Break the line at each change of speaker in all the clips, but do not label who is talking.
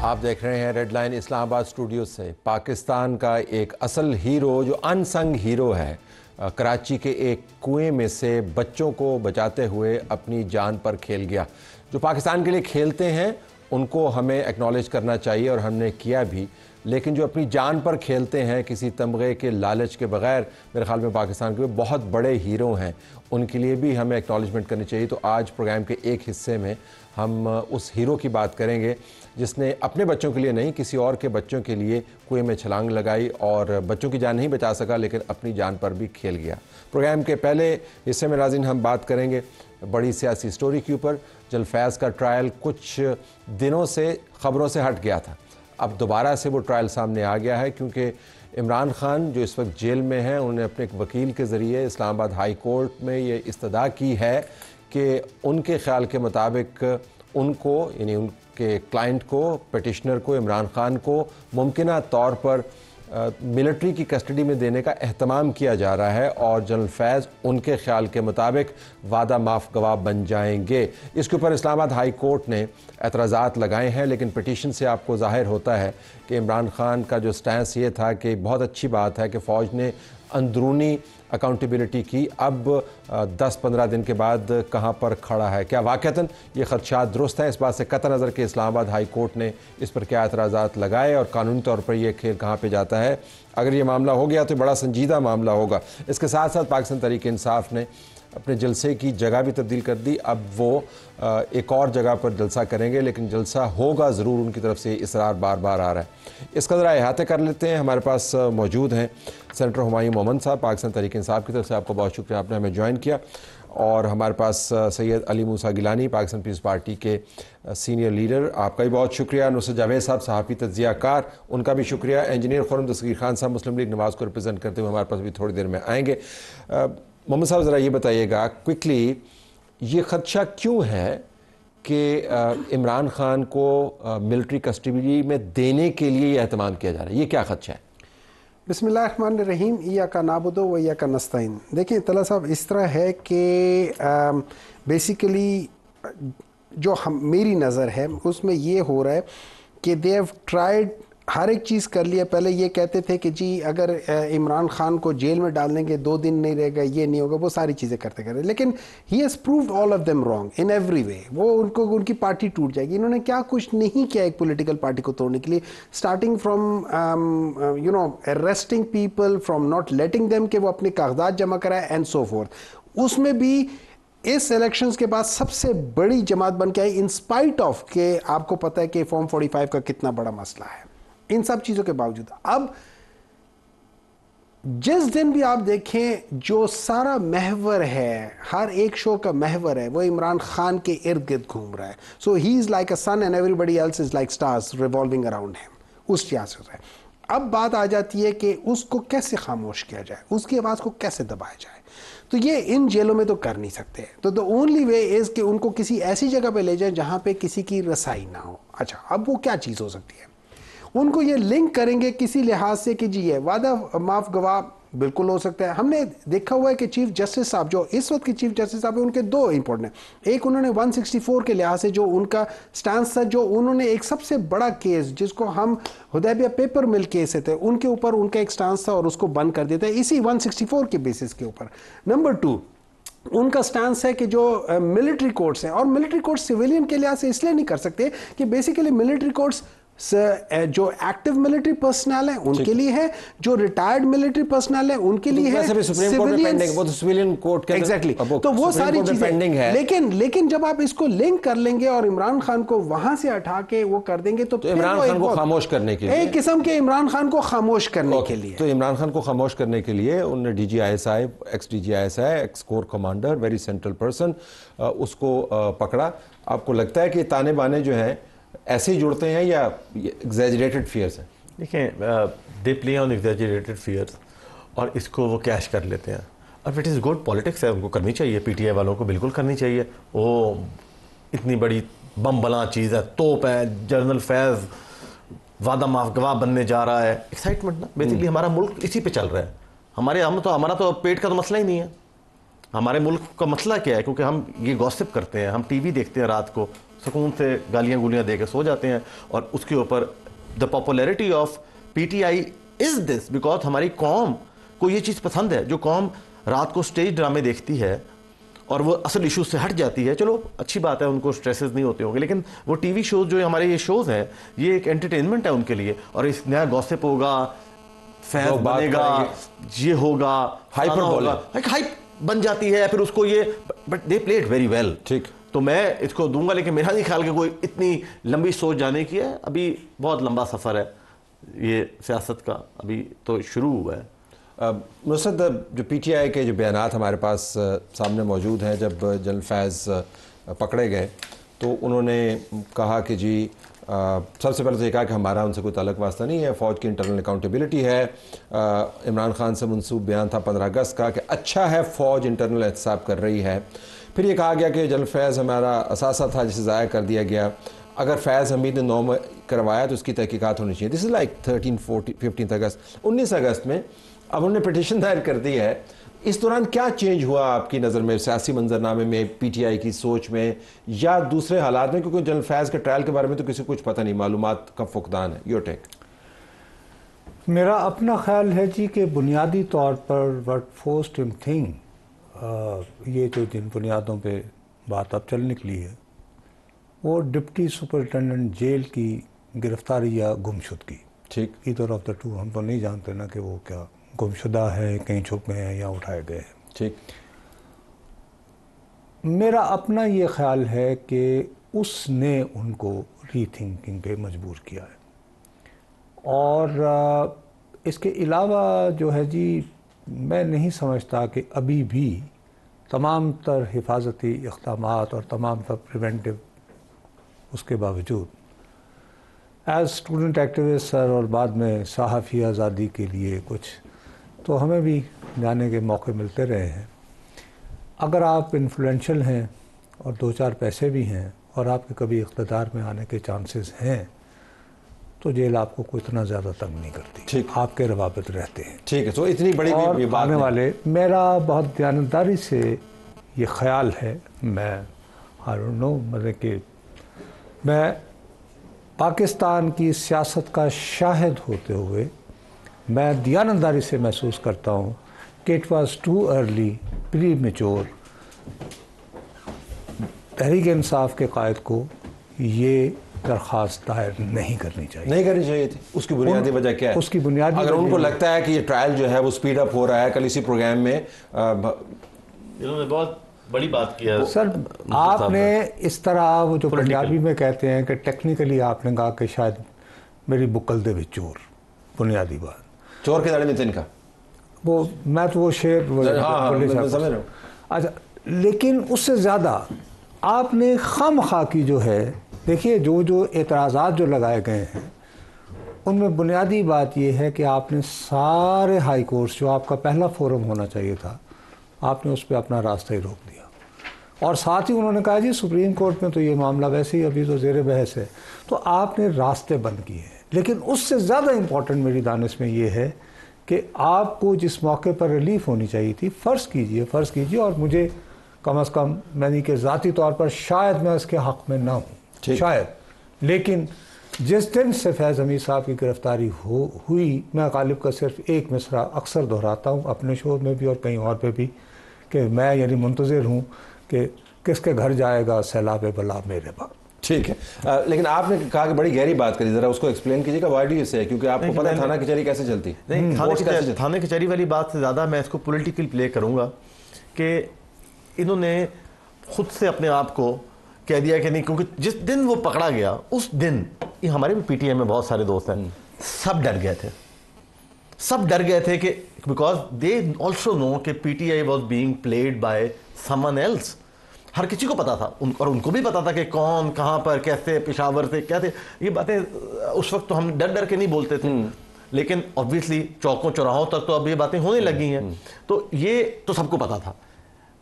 آپ دیکھ رہے ہیں ریڈ لائن اسلام آباد اسٹوڈیو سے. پاکستان کا ایک اصل ہیرو جو ان سنگ ہیرو ہے, کراچی کے ایک کنویں میں سے بچوں کو بچاتے ہوئے اپنی جان پر کھیل گیا. جو پاکستان کے لیے کھیلتے ہیں ان کو ہمیں ایکنالج کرنا چاہیے اور ہم نے کیا بھی, لیکن جو اپنی جان پر کھیلتے ہیں کسی تمغے کے لالچ کے بغیر, میرے خیال میں پاکستان کے بہت بڑے ہیرو ہیں, ان کے لیے بھی ہمیں ایکنالجمنٹ کرنی چاہیے. تو آج پروگرام کے ایک حصے میں ہم اس ہیرو کی بات کریں گے جس نے اپنے بچوں کے لیے نہیں, کسی اور کے بچوں کے لیے کنویں میں چھلانگ لگائی اور بچوں کی جان نہیں بچا سکا لیکن اپنی جان پر بھی کھیل گیا. پروگرام کے پہلے حصے میں ناظرین ہم بات کریں گے بڑی سیاسی سٹوری کے اوپر. جلفیض کا ٹرائل کچھ دنوں سے خبروں سے ہٹ گیا تھا, اب دوبارہ سے وہ ٹرائل سامنے آ گیا ہے کیونکہ عمران خان جو اس وقت جیل میں ہیں, انہوں نے اپنے ایک وکیل کے ذریعے اسلام آباد ہائی کورٹ میں یہ استدعا کی ہے کہ ان کے خیال کے مطابق ان کو, یعنی ان کے کلائنٹ کو, پیٹیشنر کو, عمران خان کو ممکنہ طور پر ملٹری کی کسٹڈی میں دینے کا اہتمام کیا جا رہا ہے اور جنرل فیض ان کے خیال کے مطابق وعدہ معاف گواہ بن جائیں گے. اس کے اوپر اسلام آباد ہائی کورٹ نے اعتراضات لگائے ہیں, لیکن پٹیشن سے آپ کو ظاہر ہوتا ہے کہ عمران خان کا جو سٹینس یہ تھا کہ بہت اچھی بات ہے کہ فوج نے اندرونی اکاؤنٹیبلٹی کی, اب 10-15 دن کے بعد کہاں پر کھڑا ہے, کیا واقعتاً یہ خدشات درست ہیں؟ اس بات سے قطع نظر کہ اسلام آباد ہائی کورٹ نے اس پر کیا اعتراضات لگائے اور قانونی طور پر یہ کھیل کہاں پہ جاتا ہے. اگر یہ معاملہ ہو گیا تو بڑا سنجیدہ معاملہ ہوگا. اس کے ساتھ ساتھ پاکستان تحریک انصاف نے اپنے جلسے کی جگہ بھی تبدیل کر دی, اب وہ ایک اور جگہ پر جلسہ کریں گے, لیکن جلسہ ہوگا ضرور, ان کی طرف سے اصرار بار بار آ رہا ہے. اس کا ذرا احاطہ کر لیتے ہیں. ہمارے پاس موجود ہیں سینیٹر ہمایوں مومن صاحب, پاکستان تحریک انصاف کی طرف سے آپ کو بہت شکریہ, آپ نے ہمیں جوائن کیا. اور ہمارے پاس سید علی موسیٰ گیلانی, پاکستان پیپلز پارٹی کے سینئر لیڈر, آپ کا بھی بہت شکریہ. نصرت جاوید صاحب صحافی تجزیہ کار, ان کا بھی شکریہ. انجینئر خرم دستگیر خان صاحب مسلم لیگ نواز کو ریپرزینٹ کرتے ہوئے ہمارے پاس بھی تھوڑی دیر میں آئیں گے. محمد صاحب ذرا یہ بتائیے گا کوئکلی, یہ خدشہ کیوں ہے کہ عمران خان کو ملٹری کسٹڈی میں دینے کے لیے یہ اہتمام کیا جا رہا ہے, یہ کیا خدشہ ہے؟
بسم اللہ الرحمن الرحیم. ایاک نعبد و ایاک نستعین. دیکھیں طلعہ صاحب, اس طرح ہے کہ بیسیکلی جو میری نظر ہے اس میں یہ ہو رہا ہے کہ دے ہیو ٹرائیڈ, ہر ایک چیز کر لیا. پہلے یہ کہتے تھے کہ جی اگر عمران خان کو جیل میں ڈال دیں گے 2 دن نہیں رہے گا, یہ نہیں ہوگا, وہ ساری چیزیں کرتے کرتے, لیکن he has proved all of them wrong in every way. وہ ان کی پارٹی ٹوٹ جائے گی. انہوں نے کیا کچھ نہیں کیا ایک پولیٹیکل پارٹی کو توڑنے کے لیے, starting from اریسٹنگ people, from not letting them کہ وہ اپنے کاغذات جمع کرائے اینڈ سو فورتھ. اس میں بھی اس الیکشنز کے بعد سب سے بڑی جماعت بن کے آئی, ان اسپائٹ آف کہ آپ کو پتہ ہے کہ فارم 45 کا کتنا بڑا مسئلہ ہے. ان سب چیزوں کے باوجود اب جس دن بھی آپ دیکھیں جو سارا محور ہے, ہر ایک شو کا محور ہے, وہ عمران خان کے ارد گرد گھوم رہا ہے. So he is like a sun and everybody else is like stars revolving around him. اس چیز سے ہے. اب بات آ جاتی ہے کہ اس کو کیسے خاموش کیا جائے, اس کی آواز کو کیسے دبایا جائے. تو یہ ان جیلوں میں تو کر نہیں سکتے, تو the only way is کہ ان کو کسی ایسی جگہ پہ لے جائیں جہاں پہ کسی کی رسائی نہ ہو. اچھا, اب وہ کیا چیز ہو سکتی ہے؟ ان کو یہ لنک کریں گے کسی لحاظ سے کہ جی یہ وعدہ معاف گواہ بالکل ہو سکتا ہے. ہم نے دیکھا ہوا ہے کہ چیف جسٹس صاحب جو اس وقت کے چیف جسٹس صاحب ہیں, ان کے 2 امپورٹنٹ ہیں. ایک انہوں نے 164 کے لحاظ سے جو ان کا سٹانس تھا, جو انہوں نے ایک سب سے بڑا کیس جس کو ہم حدیبیہ پیپر مل کیس تھے, ان کے اوپر ان کا ایک سٹانس تھا اور اس کو بند کر دیتا ہے اسی 164 کے بیسس کے اوپر. نمبر 2 ان کا سٹانس ہے کہ جو ملٹری کورٹس ہیں, اور ملٹری کورٹس سویلین کے لحاظ سے اس لیے نہیں کر سکتے کہ بیسیکلی ملٹری کورٹس جو ایکٹیو ملٹری پرسنل ہیں ان کے لیے ہے, جو ریٹائرڈ ملٹری پرسنل ہیں ان کے لیے ہے, ایگزیکٹلی. تو وہ ساری چیزیں, لیکن جب آپ اس کو لنک کر لیں گے اور عمران خان کو وہاں سے ہٹا کے وہ کر دیں گے تو
عمران خان کو خاموش کرنے کے لیے,
ایک قسم کے عمران خان کو خاموش کرنے کے لیے,
تو عمران خان کو خاموش کرنے کے لیے انہوں نے D G I S I, ex D G I S I, ex corps commander, very central person, اس کو پکڑا. آپ کو لگتا ہے کہ تانے بانے جو ہیں ایسے ہی جڑتے ہیں یا ایگزیجریٹڈ فیئرز ہیں؟
دیکھیں, دے پلے آن ایگزیجریٹڈ فیئرز اور اس کو وہ کیش کر لیتے ہیں. اور اٹ از گڈ پالیٹکس ہے, ان کو کرنی چاہیے, پی ٹی آئی والوں کو بالکل کرنی چاہیے. وہ اتنی بڑی بم بلاں چیز ہے, توپ ہے, جنرل فیض وعدہ معاف گواہ بننے جا رہا ہے, ایکسائٹمنٹ نا. بیسکلی ہمارا ملک اسی پہ چل رہا ہے. ہمارا تو پیٹ کا تو مسئلہ ہی نہیں ہے. ہمارے ملک کا مسئلہ کیا ہے؟ کیونکہ ہم یہ گوسپ کرتے ہیں, ہم ٹی وی دیکھتے ہیں رات کو, سکون سے گالیاں گولیاں دے کے سو جاتے ہیں. اور اس کے اوپر the popularity of P T I is this because ہماری قوم کو یہ چیز پسند ہے. جو قوم رات کو اسٹیج ڈرامے دیکھتی ہے اور وہ اصل ایشوز سے ہٹ جاتی ہے, چلو اچھی بات ہے, ان کو اسٹریسز نہیں ہوتے ہوں گے, لیکن وہ ٹی وی شوز جو ہمارے یہ شوز ہیں یہ ایک انٹرٹینمنٹ ہے ان کے لیے. اور اس نیا گوسپ ہوگا, فیض بنے گا, یہ ہوگا,
ہائپر ہوگا,
ایک ہائپ بن جاتی ہے, پھر اس کو یہ but they play it very well.
ٹھیک,
تو میں اس کو دوں گا, لیکن میرا نہیں خیال کہ کوئی اتنی لمبی سوچ جانے کی ہے. ابھی بہت لمبا سفر ہے یہ سیاست کا, ابھی تو شروع ہوا ہے.
نصرت, جو پی ٹی آئی کے جو بیانات ہمارے پاس سامنے موجود ہیں, جب جنرل فیض پکڑے گئے تو انہوں نے کہا کہ جی سب سے پہلے تو یہ کہا کہ ہمارا ان سے کوئی تعلق واسطہ نہیں ہے, فوج کی انٹرنل اکاؤنٹیبلٹی ہے. عمران خان سے منسوب بیان تھا 15 اگست کا کہ اچھا ہے فوج انٹرنل احتساب کر رئی ہے. پھر یہ کہا گیا کہ جنرل فیض ہمارا اثاثہ تھا جسے ضائع کر دیا گیا, اگر فیض حمید نے 9 کروایا تو اس کی تحقیقات ہونی چاہیے. دس از لائک 15 اگست. 19 اگست میں اب انہوں نے پٹیشن دائر کر دی ہے. اس دوران کیا چینج ہوا آپ کی نظر میں سیاسی منظرنامے میں, پی ٹی آئی کی سوچ میں یا دوسرے حالات میں, کیونکہ جنرل فیض کے ٹرائل کے بارے میں تو کسی کو کچھ پتہ نہیں, معلومات کا فقدان ہے. Your take.
میرا اپنا خیال ہے جی کہ بنیادی طور پر وٹ فورسڈ ہم تھنگ, یہ جو جن بنیادوں پہ بات اب چل نکلی ہے وہ ڈپٹی سپرنٹینڈنٹ جیل کی گرفتاری یا گمشدگی.
ٹھیک,
ایدر آف دا ٹو, ہم تو نہیں جانتے نا کہ وہ کیا گمشدہ ہے, کہیں چھپ گئے ہیں یا اٹھائے گئے ہیں.
ٹھیک.
میرا اپنا یہ خیال ہے کہ اس نے ان کو ری تھنکنگ پہ مجبور کیا ہے. اور اس کے علاوہ جو ہے جی میں نہیں سمجھتا کہ ابھی بھی تمام تر حفاظتی اقدامات اور تمام تر پریونٹیو اس کے باوجود ایز اسٹوڈنٹ ایکٹیوسٹ سر اور بعد میں صحافی آزادی کے لیے کچھ تو ہمیں بھی جانے کے موقع ملتے رہے ہیں. اگر آپ انفلوئنشل ہیں اور 2-4 پیسے بھی ہیں اور آپ کے کبھی اقتدار میں آنے کے چانسز ہیں تو جیل آپ کو کوئی اتنا زیادہ تنگ نہیں کرتی.
ٹھیک,
آپ کے روابط رہتے ہیں.
ٹھیک ہے. تو اتنی بڑی
اور
بات
آنے والے, میرا بہت دیانتداری سے یہ خیال ہے, میں آئی ڈونٹ نو, مطلب کہ میں پاکستان کی سیاست کا شاہد ہوتے ہوئے میں دیانتداری سے محسوس کرتا ہوں کہ it was too early premature. Tehreek Insaf کے قائد کو یہ درخواست دائر نہیں کرنی چاہیے
تھی. اس کی بنیادی وجہ کیا ہے؟
اس کی بنیادی
اگر ان کو لگتا ہے کہ یہ ٹرائل جو ہے وہ سپیڈ اپ ہو رہا ہے, کل اسی پروگرام میں
انہوں نے بہت بڑی بات کی ہے
سر, آپ نے اس طرح وہ جو پنجابی میں کہتے ہیں کہ ٹیکنیکلی آپ نے کہا کہ شاید میری بکل دے وچ چور, بنیادی بات
چور کے داڑھی میں تن کا
وہ, میں تو وہ شعر
سمجھ رہا ہوں.
اچھا, لیکن اس سے زیادہ آپ نے خام خواہ کی جو ہے, دیکھیے جو اعتراضات جو لگائے گئے ہیں ان میں بنیادی بات یہ ہے کہ آپ نے سارے ہائی کورٹس, جو آپ کا پہلا فورم ہونا چاہیے تھا, آپ نے اس پہ اپنا راستہ ہی روک دیا. اور ساتھ ہی انہوں نے کہا جی سپریم کورٹ میں تو یہ معاملہ ویسے ہی ابھی تو زیر بحث ہے, تو آپ نے راستے بند کیے ہیں. لیکن اس سے زیادہ امپورٹنٹ میری دانش میں یہ ہے کہ آپ کو جس موقع پر ریلیف ہونی چاہیے تھی, فرض کیجئے, اور مجھے کم از کم میں نے کہ ذاتی طور پر شاید میں اس کے حق میں نہ ہوں, شاید, لیکن جس دن سے فیض حمید صاحب کی گرفتاری ہوئی, میں غالب کا صرف ایک مصرع اکثر دہراتا ہوں اپنے شو میں بھی اور کہیں اور پہ بھی, کہ میں یعنی منتظر ہوں کہ کس کے گھر جائے گا سیلاب بلا میرے باپ.
ٹھیک ہے, لیکن آپ نے کہا کہ بڑی گہری بات کری, ذرا اس کو ایکسپلین کیجیے گا وائی ڈو یو سے, کیونکہ آپ کو پتہ ہے تھانہ کچہری کیسے چلتی.
نہیں, تھانہ کچہری والی بات سے زیادہ میں اس کو پولیٹیکل پلے کروں گا کہ انہوں نے خود سے اپنے آپ کو کہہ دیا کہ نہیں, کیونکہ جس دن وہ پکڑا گیا اس دن, یہ ہمارے بھی پی ٹی آئی میں بہت سارے دوست ہیں, سب ڈر گئے تھے کہ بیکاز دے آلسو نو کہ P T I was being played by someone else. ہر کسی کو پتا تھا, اور ان کو بھی پتا تھا کہ کون کہاں پر کیسے, پشاور سے کیا تھے. یہ باتیں اس وقت تو ہم ڈر کے نہیں بولتے تھے, لیکن آبویسلی چوکوں چوراہوں تک تو اب یہ باتیں ہونے لگی ہیں. تو یہ تو سب کو پتا تھا.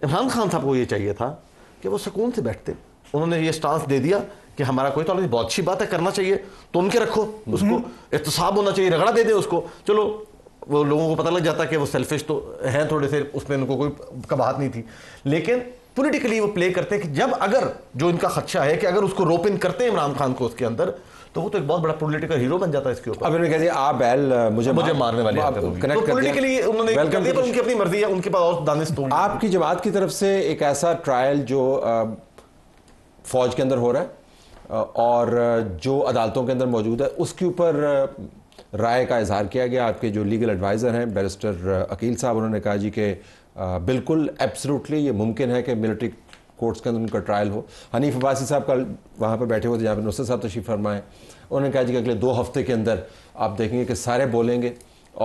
عمران خان صاحب کو یہ چاہیے تھا کہ وہ سکون سے بیٹھتے. انہوں نے یہ سٹانس دے دیا کہ ہمارا کوئی تو بہت اچھی بات ہے, کرنا چاہیے تو ان کے رکھو, اس کو احتساب ہونا چاہیے, رگڑا دے دیں اس کو, چلو وہ لوگوں کو پتہ لگ جاتا کہ وہ سیلفش تو ہیں تھوڑے سے, اس میں ان کو کوئی قباحت نہیں تھی. لیکن پولیٹیکلی وہ پلے کرتے ہیں کہ جب اگر جو ان کا خدشہ ہے کہ اگر اس کو روپ ان کرتے ہیں عمران خان کو اس کے اندر تو وہ تو ایک بہت بڑا پولیٹیکل ہیرو بن جاتا ہے اس کے اوپر.
اب انہوں نے کہہ دیا آپ بیل مجھے
مارنے والی
کنیکٹ کر دیا.
پولیٹیکلی انہوں نے کر دیا پر ان کی اپنی مرضی ہے, ان کے پاس اور دانست ہوں.
آپ کی جماعت کی طرف سے ایک ایسا ٹرائل جو فوج کے اندر ہو رہا ہے اور جو عدالتوں کے اندر موجود ہے اس کے اوپر رائے کا اظہار کیا گیا. آپ کے جو لیگل ایڈوائزر ہیں بیرسٹر عقیل صاحب, انہوں نے کہا جی کہ بالکل ایبسلوٹلی یہ ممکن ہے کہ ملٹری کورٹس کے اندر ان کا ٹرائل ہو. حنیف عباسی صاحب کل وہاں پہ بیٹھے ہوئے تھے جہاں پہ نصرت صاحب تشریف فرمائے, انہوں نے کہا جی کہ اگلے 2 ہفتے کے اندر آپ دیکھیں گے کہ سارے بولیں گے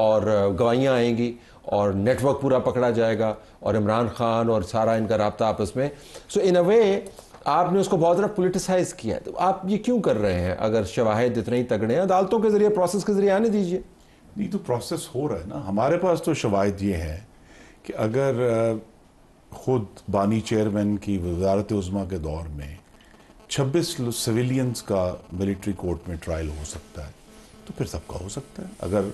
اور گواہیاں آئیں گی اور نیٹ ورک پورا پکڑا جائے گا اور عمران خان اور سارا ان کا رابطہ آپس میں. سو ان اے وے آپ نے اس کو بہت زیادہ پولیٹیسائز کیا ہے. تو آپ یہ کیوں کر رہے ہیں؟ اگر شواہد اتنے ہی تگڑے ہیں عدالتوں کے ذریعے پروسیس کے ذریعے آنے دیجئے.
نہیں تو پروسیس ہو رہا ہے نا. ہمارے پاس تو شواہد یہ ہے کہ اگر خود بانی چیئرمین کی وزارت عظمیٰ کے دور میں 26 سویلینز کا ملٹری کورٹ میں ٹرائل ہو سکتا ہے تو پھر سب کا ہو سکتا ہے. اگر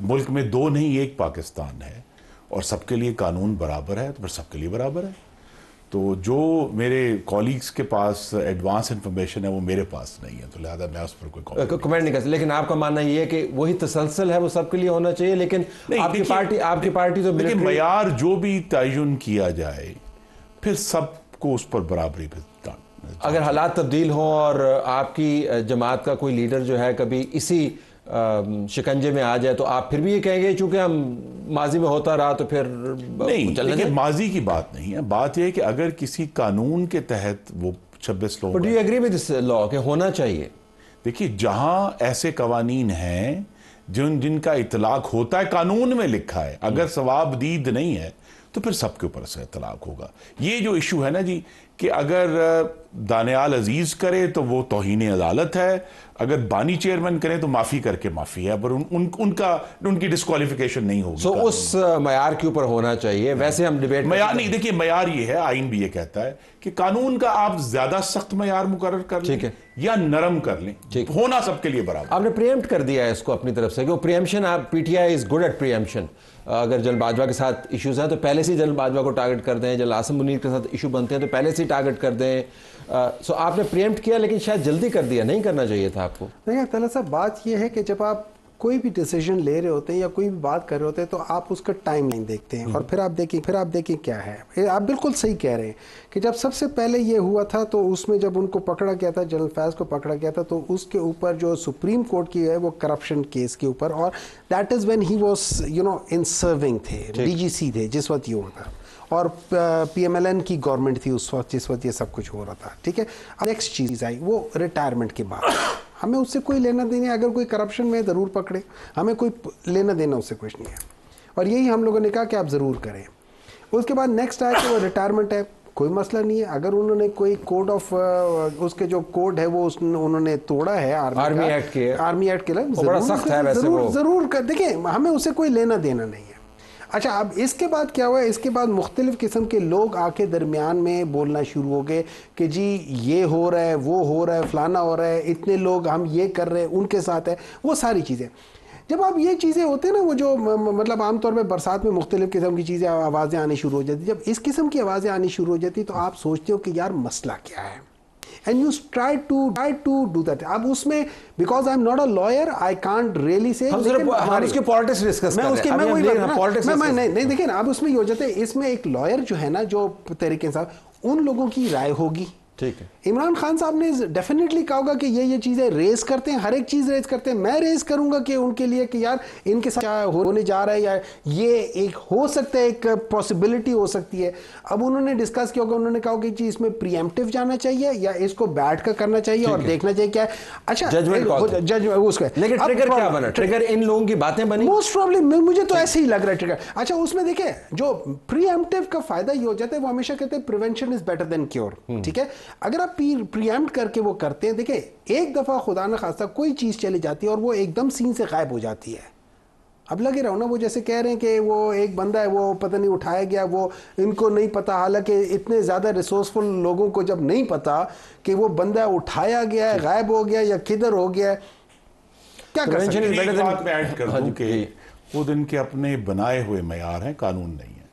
ملک میں 2 نہیں 1 پاکستان ہے اور سب کے لیے قانون برابر ہے تو پھر سب کے لیے برابر ہے. تو جو میرے کولیگز کے پاس ایڈوانس انفارمیشن ہے وہ میرے پاس نہیں ہے, تو لہذا میں اس پر کوئی
کمنٹ نہیں کر سکتا. لیکن آپ کا ماننا یہ ہے کہ وہی تسلسل ہے وہ سب کے لیے ہونا چاہیے. لیکن آپ کی پارٹی تو
لیکن معیار جو بھی تعین کیا جائے پھر سب کو اس پر برابری پہ.
اگر حالات تبدیل ہوں اور آپ کی جماعت کا کوئی لیڈر جو ہے کبھی اسی شکنجے میں آ جائے تو آپ پھر بھی یہ کہیں گے چونکہ ہم ماضی میں ہوتا رہا تو پھر
نہیں. لیکن ماضی کی بات نہیں ہے, بات یہ ہے کہ اگر کسی قانون کے تحت وہ 26 لوگ.
But do you agree with this law کہ ہونا چاہیے؟
دیکھیے جہاں ایسے قوانین ہیں جن کا اطلاق ہوتا ہے قانون میں لکھا ہے, اگر ثواب دید نہیں ہے تو پھر سب کے اوپر سے اطلاق ہوگا. یہ جو ایشو ہے نا جی کہ اگر دانیال عزیز کرے تو وہ توہین عدالت ہے, اگر بانی چیئرمین کریں تو معافی کر کے معافی ہے, پر ان کی ڈسکوالیفیکیشن نہیں ہوگی.
سو اس معیار کے اوپر ہونا چاہیے. ویسے ہم ڈیبیٹ
معیار نہیں, دیکھیے معیار یہ ہے, آئین بھی یہ کہتا ہے کہ قانون کا آپ زیادہ سخت معیار مقرر کر لیں یا نرم کر لیں, ہونا سب کے لیے برابر.
آپ نے پریمپٹ کر دیا ہے اس کو اپنی طرف سے کہ پریمپشن, آپ P T I is good at preemption. اگر جنرل باجوہ کے ساتھ ایشوز ہیں تو پہلے سے جنرل باجوہ کو ٹارگٹ کر دیں, جنرل عاصم منیر کے ساتھ ایشو بنتے ہیں تو پہلے سے ٹارگٹ کر دیں. سو آپ نے پریمپٹ کیا لیکن شاید جلدی کر دیا, نہیں کرنا چاہیے تھا آپ کو.
نہیں طلعت صاحب, بات یہ ہے کہ جب آپ کوئی بھی ڈیسیجن لے رہے ہوتے ہیں یا کوئی بھی بات کر رہے ہوتے ہیں تو آپ اس کا ٹائم لائن دیکھتے ہیں اور پھر آپ دیکھیں کیا ہے. آپ بالکل صحیح کہہ رہے ہیں کہ جب سب سے پہلے یہ ہوا تھا تو اس میں جب ان کو پکڑا گیا تھا, جنرل فیض کو پکڑا گیا تھا, تو اس کے اوپر جو سپریم کورٹ کی ہے وہ کرپشن کیس کے اوپر, اور that is when he was in serving تھے, ڈی جی سی تھے جس وقت یہ ہوا تھا, اور پی ایم ایل این کی گورنمنٹ تھی اس وقت جس وقت یہ سب کچھ ہو رہا تھا. ٹھیک ہے, نیکسٹ چیز آئی وہ ریٹائرمنٹ کے بعد. ہمیں اس سے کوئی لینا دینا, اگر کوئی کرپشن میں ضرور پکڑے, ہمیں کوئی لینا دینا اس سے کچھ نہیں ہے, اور یہی ہم لوگوں نے کہا کہ آپ ضرور کریں. اس کے بعد نیکسٹ آیا کہ وہ ریٹائرمنٹ ہے, کوئی مسئلہ نہیں ہے. اگر انہوں نے کوئی کوڈ آف اس کے جو کوڈ ہے وہ انہوں نے توڑا ہے
آرمی ایکٹ کے
ضرور کر. دیکھیں ہمیں اسے کوئی لینا دینا نہیں ہے. اچھا اب اس کے بعد کیا ہوا ہے, اس کے بعد مختلف قسم کے لوگ آ کے درمیان میں بولنا شروع ہو گئے کہ جی یہ ہو رہا ہے, وہ ہو رہا ہے, فلانا ہو رہا ہے, اتنے لوگ ہم یہ کر رہے ہیں, ان کے ساتھ ہے, وہ ساری چیزیں. جب آپ یہ چیزیں ہوتے ہیں نا, وہ جو مطلب عام طور پہ برسات میں مختلف قسم کی چیزیں آوازیں آنی شروع ہو جاتی, جب اس قسم کی آوازیں آنی شروع ہو جاتی تو آپ سوچتے ہو کہ یار مسئلہ کیا ہے, and you try to do that. اب اس میں because I'm not a lawyer I can't really say.
ہم اس کے پالیٹکس ڈسکس کر رہے ہیں.
نہیں دیکھیں اب اس میں یہ ہو جاتا ہے, اس میں ایک لائر جو ہے نا جو تحریک انصاف, ان لوگوں کی رائے ہوگی.
ٹھیک ہے,
عمران خان صاحب نے ڈیفینیٹلی کہا ہوگا کہ یہ چیزیں ریز کرتے ہیں, ہر ایک چیز ریز کرتے ہیں. میں ریز کروں گا کہ ان کے لیے کہ یار ان کے ساتھ کیا ہونے جا رہا ہے, یا یہ ایک ہو سکتا ہے, ایک پاسبلٹی ہو سکتی ہے. اب انہوں نے ڈسکس کیا ہوگا, انہوں نے کہا کہ جی اس میں پری ایمپٹیو جانا چاہیے یا اس کو بیٹھ کر کرنا چاہیے اور دیکھنا چاہیے کیا ہے. اچھا
جج اس کا, لیکن ٹریگر کیا بنا, ٹریگر ان لوگوں کی باتیں بنی
موسٹ پرابلی, مجھے تو ایسے ہی لگ رہا ہے ٹریگر. اچھا اس میں دیکھیں جو پری ایمپٹیو کا فائدہ یہ ہو جاتا ہے, وہ ہمیشہ کہتے ہیں prevention is better than cure. ٹھیک ہے, اگر آپ پریمپٹ کر کے وہ کرتے ہیں, دیکھیں ایک دفعہ خدا نہ خواستہ کوئی چیز چلی جاتی ہے اور وہ ایک دم سین سے غائب ہو جاتی ہے. اب لگے رہو نا, وہ جیسے کہہ رہے ہیں کہ وہ ایک بندہ ہے وہ پتہ نہیں اٹھایا گیا, وہ ان کو نہیں پتا, حالانکہ اتنے زیادہ ریسورسفل لوگوں کو جب نہیں پتا کہ وہ بندہ اٹھایا گیا ہے, غائب ہو گیا یا کدھر ہو گیا ہے, کیا کر سکتے ہیں.
ایک بات میں ایڈ کر دوں کہ خود ان کے اپنے بنائے ہوئے معیار ہیں, قانون نہیں ہے,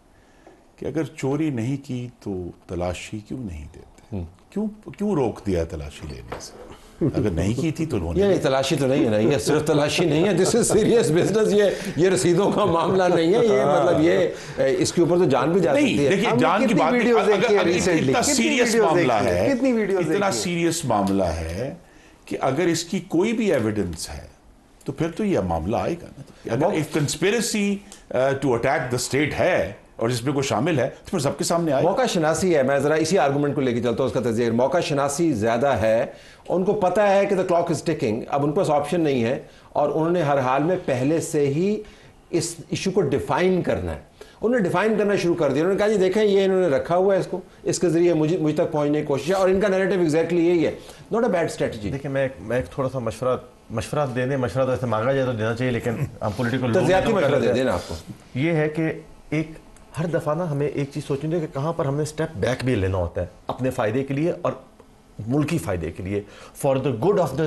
کہ اگر چوری نہیں کی تو تلاشی کیوں نہیں دیتے؟ کیوں روک دیا تلاشی لینے سے؟ اگر نہیں کی تھی تو انہوں نے
یہ تلاشی تو نہیں ہے نا، یہ صرف تلاشی نہیں ہے، دس از سیریس بزنس، یہ رسیدوں کا معاملہ نہیں ہے، یہ مطلب یہ اس کے اوپر تو جان بھی جا سکتی ہے۔
دیکھیے جان کی بات اتنا سیریس معاملہ ہے، اتنا سیریس معاملہ ہے کہ اگر اس کی کوئی بھی ایویڈنس ہے تو پھر تو یہ معاملہ آئے گا نا۔ اگر conspiracy to attack the state ہے اور جس میں کوئی شامل ہے تو پھر سب کے سامنے آئے۔
موقع شناسی ہے، میں ذرا اسی آرگومنٹ کو لے کے چلتا ہوں، اس کا تجزیہ، موقع شناسی زیادہ ہے، ان کو پتہ ہے کہ the clock is ticking، اب ان کے پاس آپشن نہیں ہے، اور انہوں نے ہر حال میں پہلے سے ہی اس ایشو کو ڈیفائن کرنا ہے، انہوں نے ڈیفائن کرنا شروع کر دیا، انہوں نے کہا جی دیکھیں یہ انہوں نے رکھا ہوا ہے، اس کے ذریعے مجھ تک پہنچنے کی کوشش ہے، اور ان کا نیریٹو ایگزیکٹلی یہی ہے، ناٹ اے بیڈ اسٹریٹجی۔
دیکھیں میں ایک تھوڑا سا مشورہ دے دیں، مشورہ تو ایسے مانگا جائے تو دینا چاہیے، لیکن ہم پولیٹیکل
تجزیاتی مشورہ دے دینا آپ کو،
یہ ہے کہ ایک ہر دفعہ نا ہمیں ایک چیز سوچنی ہے کہ کہاں پر ہم نے اسٹیپ بیک بھی لینا ہوتا ہے اپنے فائدے کے لیے اور ملکی فائدے کے لیے، for the good of the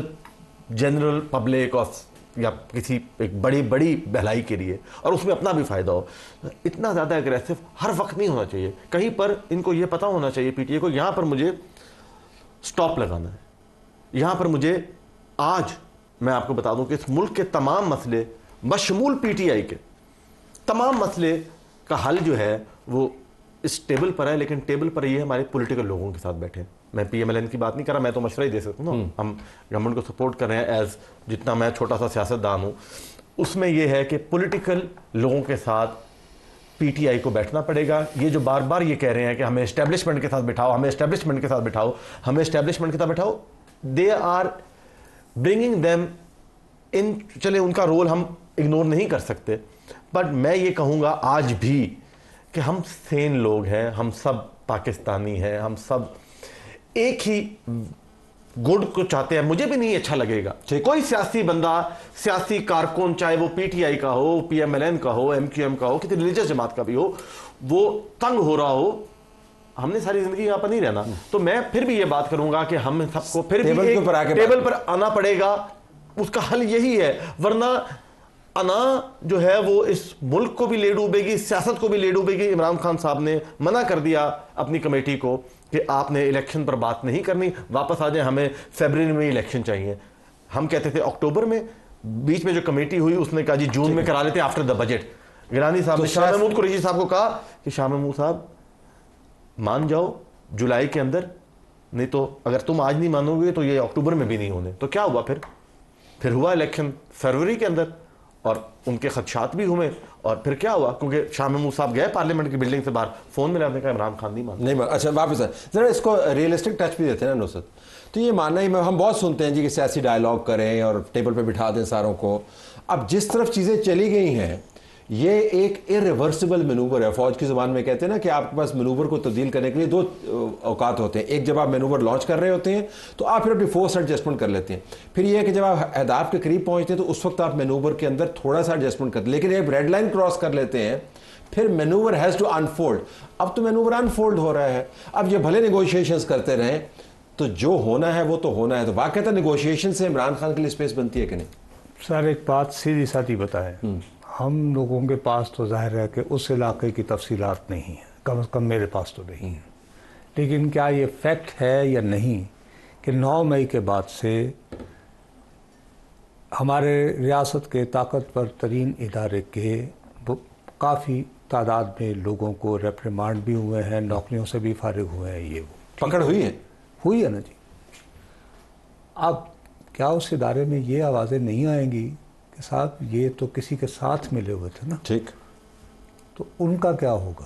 general public of یا کسی ایک بڑی بھلائی کے لیے، اور اس میں اپنا بھی فائدہ ہو۔ اتنا زیادہ اگریسو ہر وقت نہیں ہونا چاہیے، کہیں پر ان کو یہ پتہ ہونا چاہیے پی ٹی اے کو یہاں پر مجھے سٹاپ لگانا ہے، یہاں پر مجھے آج میں آپ کو بتا دوں کہ اس ملک کے تمام مسئلے بشمول پی ٹی آئی کے تمام مسئلے کا حل جو ہے وہ اس ٹیبل پر ہے، لیکن ٹیبل پر یہ ہمارے پولیٹیکل لوگوں کے ساتھ بیٹھے ہیں۔ میں پی ایم ایل این کی بات نہیں کر رہا، میں تو مشورہ ہی دے سکتا ہوں نا، ہم گورنمنٹ کو سپورٹ کر رہے ہیں ایز جتنا میں چھوٹا سا سیاستدان ہوں، اس میں یہ ہے کہ پولیٹیکل لوگوں کے ساتھ پی ٹی آئی کو بیٹھنا پڑے گا۔ یہ جو بار بار یہ کہہ رہے ہیں کہ ہمیں اسٹیبلشمنٹ کے ساتھ بٹھاؤ، ہمیں اسٹیبلشمنٹ کے ساتھ بٹھاؤ، ہمیں اسٹیبلشمنٹ کے ساتھ بٹھاؤ، they are bringing them in, چلے ان کا رول ہم اگنور نہیں کر سکتے، بٹ میں یہ کہوں گا آج بھی کہ ہم سین لوگ ہیں، ہم سب پاکستانی ہیں، ہم سب ایک ہی گڈ کو چاہتے ہیں۔ مجھے بھی نہیں اچھا لگے گا کوئی سیاسی بندہ، سیاسی کارکن، چاہے وہ پی ٹی آئی کا ہو، پی ایم ایل این کا ہو، ایم کیو ایم کا ہو، کسی ریلیجس جماعت کا بھی ہو، وہ تنگ ہو رہا ہو۔ ہم نے ساری زندگی یہاں پر نہیں رہنا، تو میں پھر بھی یہ بات کروں گا کہ ہم سب کو پھر بھی ٹیبل پر آنا پڑے گا، اس کا حل یہی ہے، ورنہ انا جو ہے وہ اس ملک کو بھی لے ڈوبے گی، سیاست کو بھی لے ڈوبے گی۔ عمران خان صاحب نے منع کر دیا اپنی کمیٹی کو کہ آپ نے الیکشن پر بات نہیں کرنی، واپس آ جائیں، ہمیں فیبرری میں الیکشن چاہیے۔ ہم کہتے تھے اکتوبر میں، بیچ میں جو کمیٹی ہوئی اس نے کہا جی جون میں کرا لیتے ہیں آفٹر دا بجٹ۔ گیلانی صاحب نے شاہ محمود قریشی صاحب کو کہا کہ شاہ محمود صاحب مان جاؤ جولائی کے اندر، نہیں تو اگر تم آج نہیں مانو گے تو یہ اکتوبر میں بھی نہیں ہونے۔ تو کیا ہوا پھر ہوا الیکشن فروری کے اندر، اور ان کے خدشات بھی ہوئے، اور پھر کیا ہوا، کیونکہ شاہ محمود صاحب گئے پارلیمنٹ کی بلڈنگ سے باہر، فون میں لانے کا عمران خان نہیں مانتا۔
اچھا واپس ذرا اس کو ریئلسٹک ٹچ بھی دیتے ہیں نا نصرت، تو یہ ماننا ہی ہم بہت سنتے ہیں جی کہ سیاسی ڈائلاگ کریں اور ٹیبل پہ بٹھا دیں ساروں کو، اب جس طرف چیزیں چلی گئی ہیں یہ ایک ارریورسبل مینوور ہے۔ فوج کی زبان میں کہتے ہیں نا کہ آپ کے پاس مینوور کو تبدیل کرنے کے لیے دو اوقات ہوتے ہیں، ایک جب آپ مینوور لانچ کر رہے ہوتے ہیں تو آپ پھر اپنی فورس ایڈجسٹمنٹ کر لیتے ہیں، پھر یہ ہے کہ جب آپ اہداف کے قریب پہنچتے ہیں تو اس وقت آپ مینوور کے اندر تھوڑا سا ایڈجسٹمنٹ کرتے ہیں، لیکن ایک ریڈ لائن کراس کر لیتے ہیں پھر مینوور ہیز ٹو انفولڈ۔ اب تو مینوور انفولڈ ہو رہا ہے، اب یہ بھلے نیگوشیشنز کرتے رہیں تو جو ہونا ہے وہ تو ہونا ہے، تو واقعتا نیگوشیشن سے عمران خان کے لیے اسپیس بنتی ہے کہ نہیں؟
سر ایک بات سیدھی سادھی بتائیں، ہم لوگوں کے پاس تو ظاہر ہے کہ اس علاقے کی تفصیلات نہیں ہیں، کم از کم میرے پاس تو نہیں ہے، لیکن کیا یہ فیکٹ ہے یا نہیں کہ 9 مئی کے بعد سے ہمارے ریاست کے طاقتور ترین ادارے کے کافی تعداد میں لوگوں کو ریپریمانڈ بھی ہوئے ہیں، نوکریوں سے بھی فارغ ہوئے ہیں، یہ وہ
پکڑ ہوئی
ہے نا جی۔ اب کیا اس ادارے میں یہ آوازیں نہیں آئیں گی کہ صاحب یہ تو کسی کے ساتھ ملے ہوئے تھے نا،
ٹھیک،
تو ان کا کیا ہوگا؟